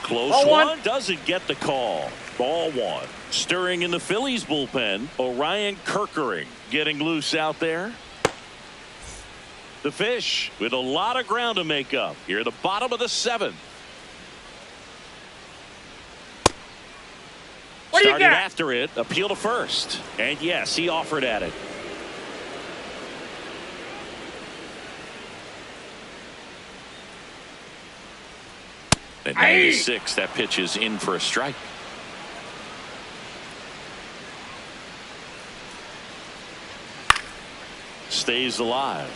Close Ball one. one. Doesn't get the call. Ball one. Stirring in the Phillies bullpen, Orion Kerkering getting loose out there. The Fish with a lot of ground to make up here at the bottom of the 7th. What do you Started got? after it, appeal to first. And yes, he offered at it. At 96, that pitch is in for a strike. Stays alive.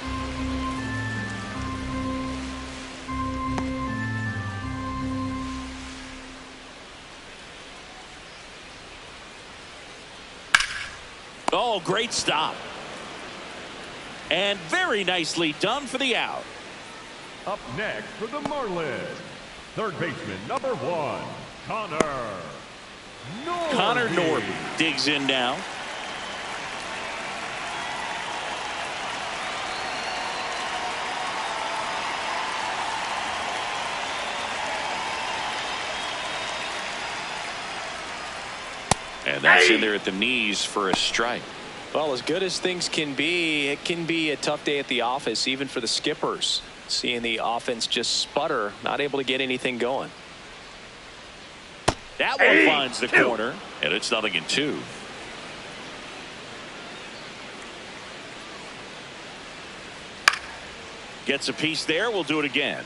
Oh, great stop. And very nicely done for the out. Up next for the Marlins, third baseman number 1, Connor Norton digs in now. And that's in there at the knees for a strike. Well, as good as things can be, it can be a tough day at the office, even for the skippers. Seeing the offense just sputter, not able to get anything going. That one finds the corner, and it's 0-2. Gets a piece there. We'll do it again.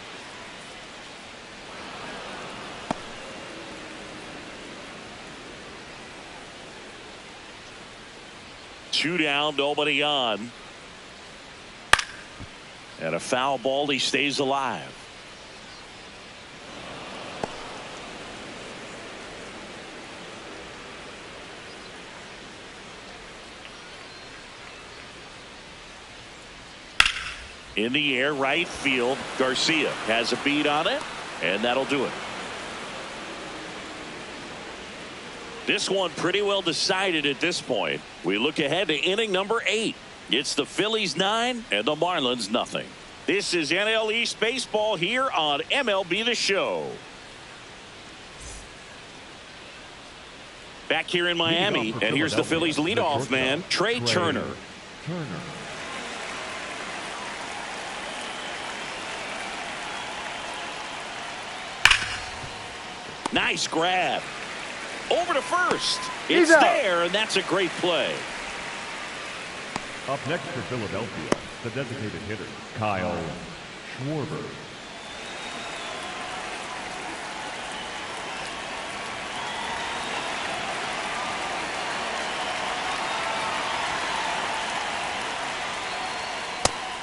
Two down, nobody on. And a foul ball. He stays alive. In the air, right field. Garcia has a beat on it, and that'll do it. This one pretty well decided at this point. We look ahead to inning number 8. It's the Phillies 9 and the Marlins nothing. This is NL East baseball here on MLB The Show. Back here in Miami, and here's the Phillies leadoff man, Trey Turner. Nice grab. Over to first. It's there, and that's a great play. Up next for Philadelphia, the designated hitter, Kyle Schwarber.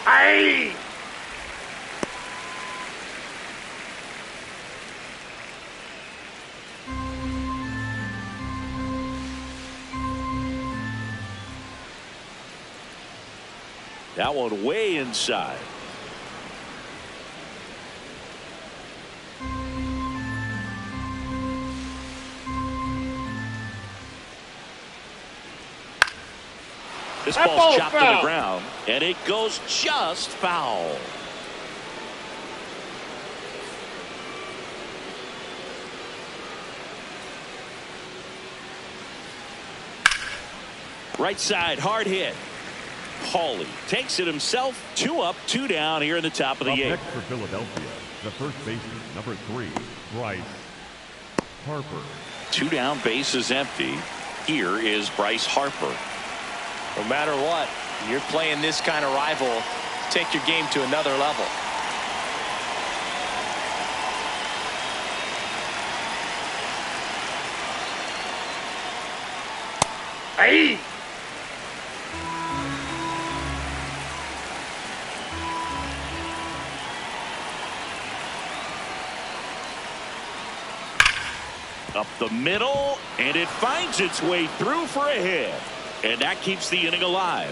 Aye. That one way inside. This ball's chopped to the ground, and it goes just foul. Right side, hard hit. Paulie takes it himself. 2 up, 2 down here in the top of the 8th. Next for Philadelphia, the first baseman, number 3, Bryce Harper. 2 down, base is empty. Here is Bryce Harper. No matter what, you're playing this kind of rival, take your game to another level. Aye. Up the middle, and it finds its way through for a hit. And that keeps the inning alive.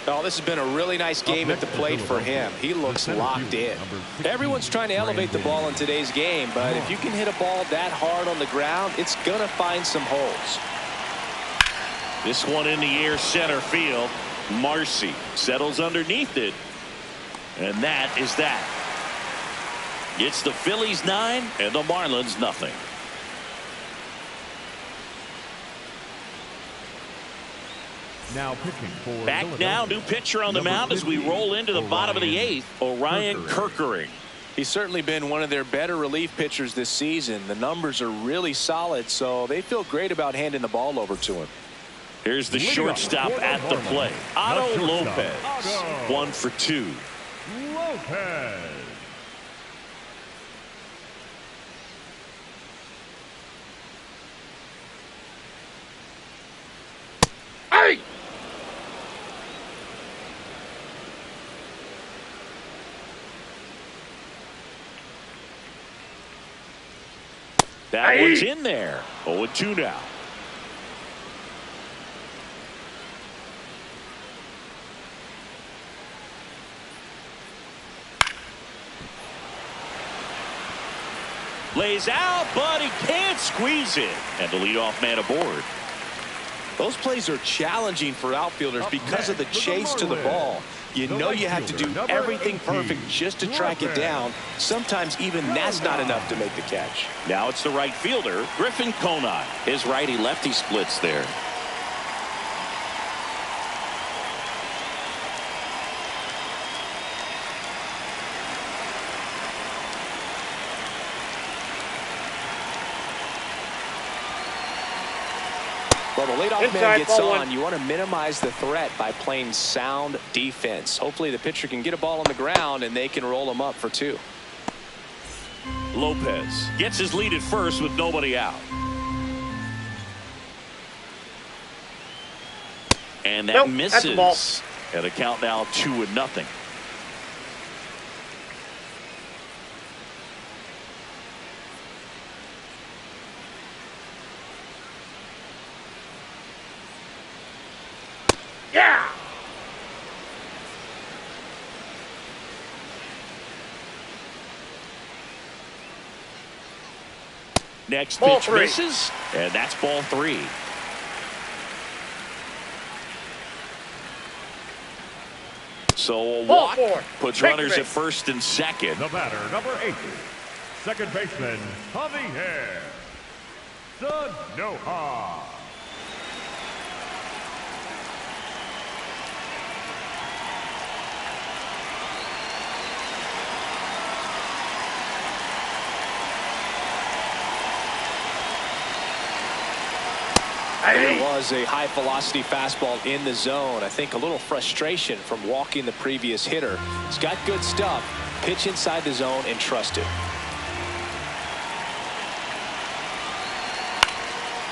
Oh, this has been a really nice game at the plate for him. He looks locked in. Everyone's trying to elevate the ball in today's game, but if you can hit a ball that hard on the ground, it's going to find some holes. This one in the air, center field. Marcy settles underneath it. And that is that. It's the Phillies 9 and the Marlins nothing. Now pitching for Back now, new pitcher on the mound as we roll into the bottom of the 8th, Orion Kerkering. He's certainly been one of their better relief pitchers this season. The numbers are really solid, so they feel great about handing the ball over to him. Here's the shortstop at the plate, Otto Lopez. 1 for 2. Lopez. Hey! That one's in there. 0-2 now. Lays out, but he can't squeeze it. And the leadoff man aboard. Those plays are challenging for outfielders because of the chase to the ball. You know you have to do everything perfect just to track it down. Sometimes even that's not enough to make the catch. Now it's the right fielder, Griffin Conine. His righty-lefty splits there. Well, the leadoff man gets on. You want to minimize the threat by playing sound defense. Hopefully the pitcher can get a ball on the ground and they can roll him up for 2. Lopez gets his lead at first with nobody out. And that misses. At a count now 2-0. Yeah! Next Ball pitch 3. misses, and that's ball 3. So a walk puts runners at first and second. The batter, number 8, second baseman, Javier Sanoja. There was a high velocity fastball in the zone. I think a little frustration from walking the previous hitter. He's got good stuff. Pitch inside the zone and trust it.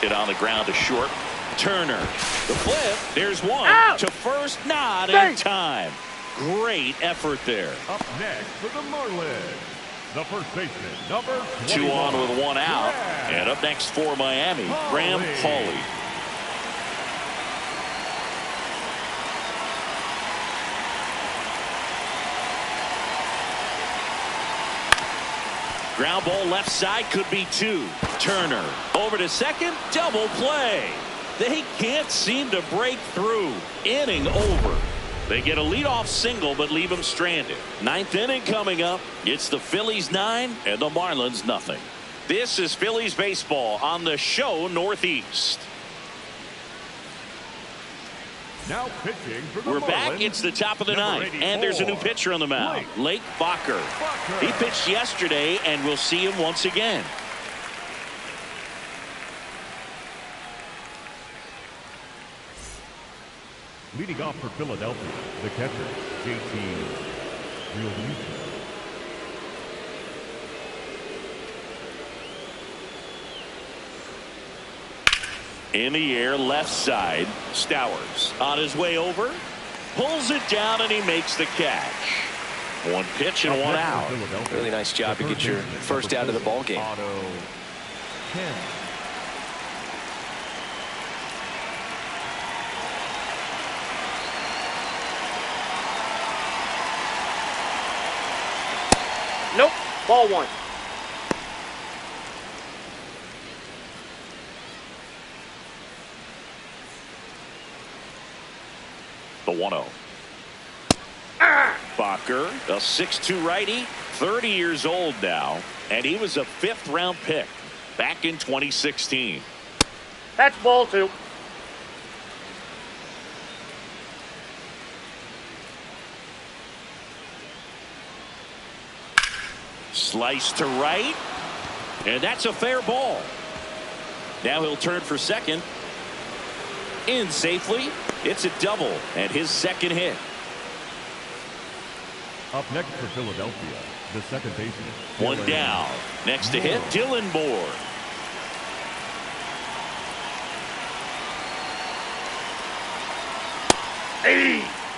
Hit on the ground to short. Turner. The flip. There's one. Out. To first, not in time. Great effort there. Up next for the Marlins, the first baseman, number 21. 2 on with 1 out. And up next for Miami, Graham Pauley. Ground ball left side, could be 2. Turner over to second, double play. They can't seem to break through. Inning over. They get a leadoff single but leave him stranded. 9th inning coming up. It's the Phillies 9 and the Marlins nothing. This is Phillies baseball on the show Northeast. Now pitching for the We're Marlins, back. It's the top of the number 9th, and there's a new 84, pitcher on the mound, Lake Bacher. He pitched yesterday, and we'll see him once again. Leading off for Philadelphia, the catcher, JT Realmuto. In the air, left side, Stowers on his way over, pulls it down, and he makes the catch. 1 pitch and 1 out. Really nice job to get your first out of the ball game. Nope. Ball 1. The 1-0. Bacher, a 6'2 righty, 30 years old now, and he was a 5th-round pick back in 2016. That's ball 2. Slice to right, and that's a fair ball. Now he'll turn for second. In safely. It's a double and his second hit. Up next for Philadelphia, the second baseman. One down. Next to hit, Dylan Moore.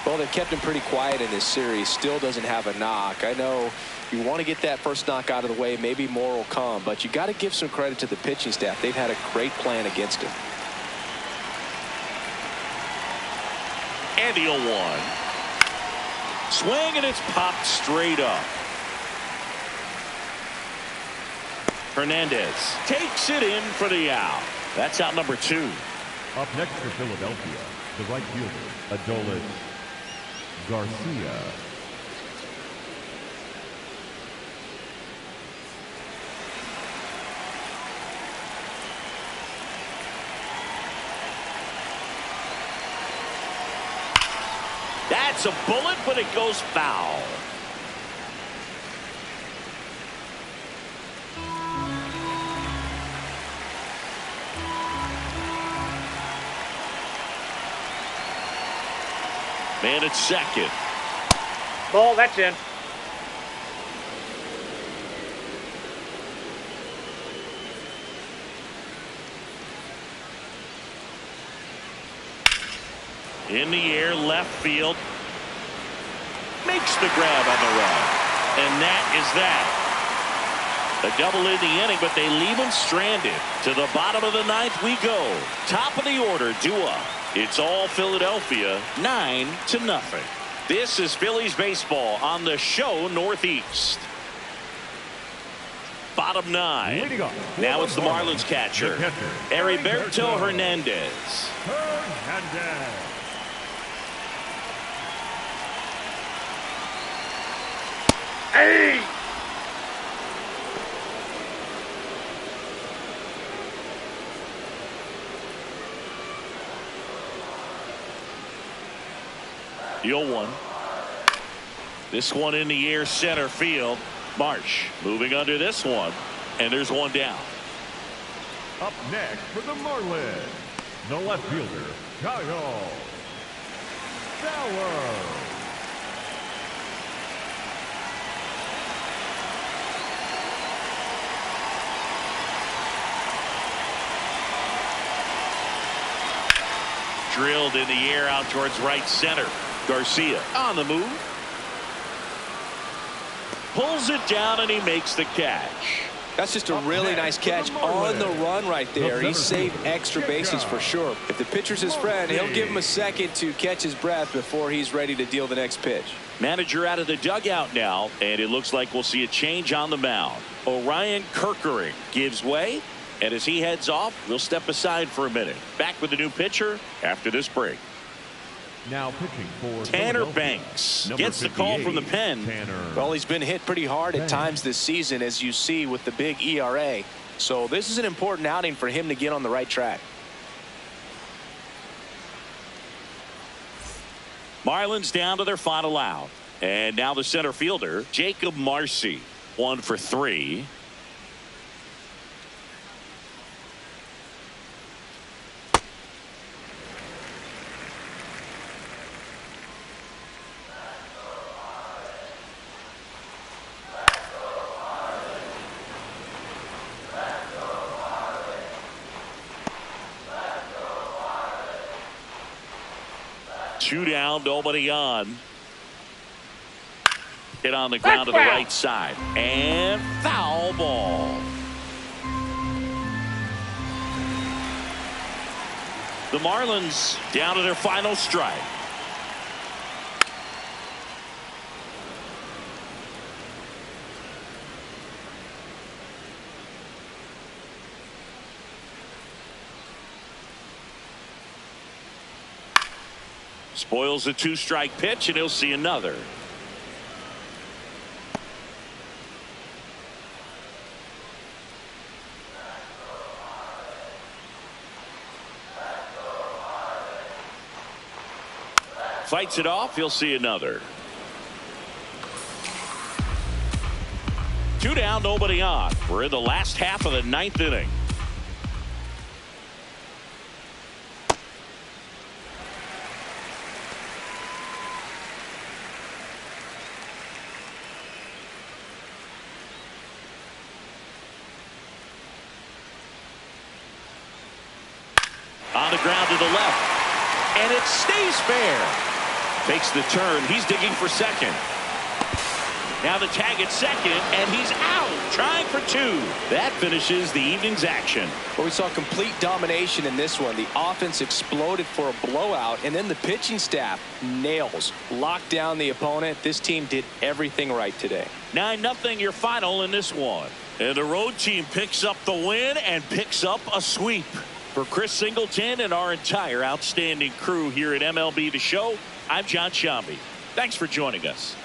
Well, they've kept him pretty quiet in this series. Still doesn't have a knock. I know you want to get that first knock out of the way. Maybe more will come, but you got to give some credit to the pitching staff. They've had a great plan against him. And the 0-1. Swing, and it's popped straight up. Hernandez takes it in for the out. That's out number 2. Up next for Philadelphia, the right fielder, Adolis Garcia. That's a bullet, but it goes foul. Man at second. Ball, that's in. In the air, left field. Makes the grab on the run. And that is that. A double in the inning, but they leave him stranded. To the bottom of the 9th we go. Top of the order, Dua. It's all Philadelphia, 9-0. This is Phillies baseball on the show Northeast. Bottom 9. Now it's the Marlins catcher, Heriberto Hernandez. Hey! The 0-1. This one in the air, center field. Marsh moving under this one, and there's one down. Up next for the Marlins, the left fielder, Kyle Sauer. Drilled in the air out towards right center. Garcia on the move. Pulls it down, and he makes the catch. That's just a really nice catch on the run right there. He saved extra bases for sure. If the pitcher's his friend, he'll give him a second to catch his breath before he's ready to deal the next pitch. Manager out of the dugout now, and it looks like we'll see a change on the mound. Orion Kerkering gives way, and as he heads off, we'll step aside for a minute. Back with the new pitcher after this break. Now pitching for Tanner Banks gets the call from the pen. Well, he's been hit pretty hard at times this season, as you see with the big ERA. So this is an important outing for him to get on the right track. Marlins down to their final out. And now the center fielder, Jacob Marcy, 1 for 3. Two down, nobody on. Hit on the ground to the right side. And foul ball. The Marlins down to their final strike. Spoils a 2-strike pitch, and he'll see another. Fights it off. He'll see another. 2 down, nobody on. We're in the last half of the 9th inning. On the ground to the left. And it stays fair. Takes the turn. He's digging for second. Now the tag at second, and he's out, trying for 2. That finishes the evening's action. Well, we saw complete domination in this one. The offense exploded for a blowout, and then the pitching staff nails. Locked down the opponent. This team did everything right today. 9-0 your final in this one. And the road team picks up the win and picks up a sweep. For Chris Singleton and our entire outstanding crew here at MLB The Show, I'm John Shambi. Thanks for joining us.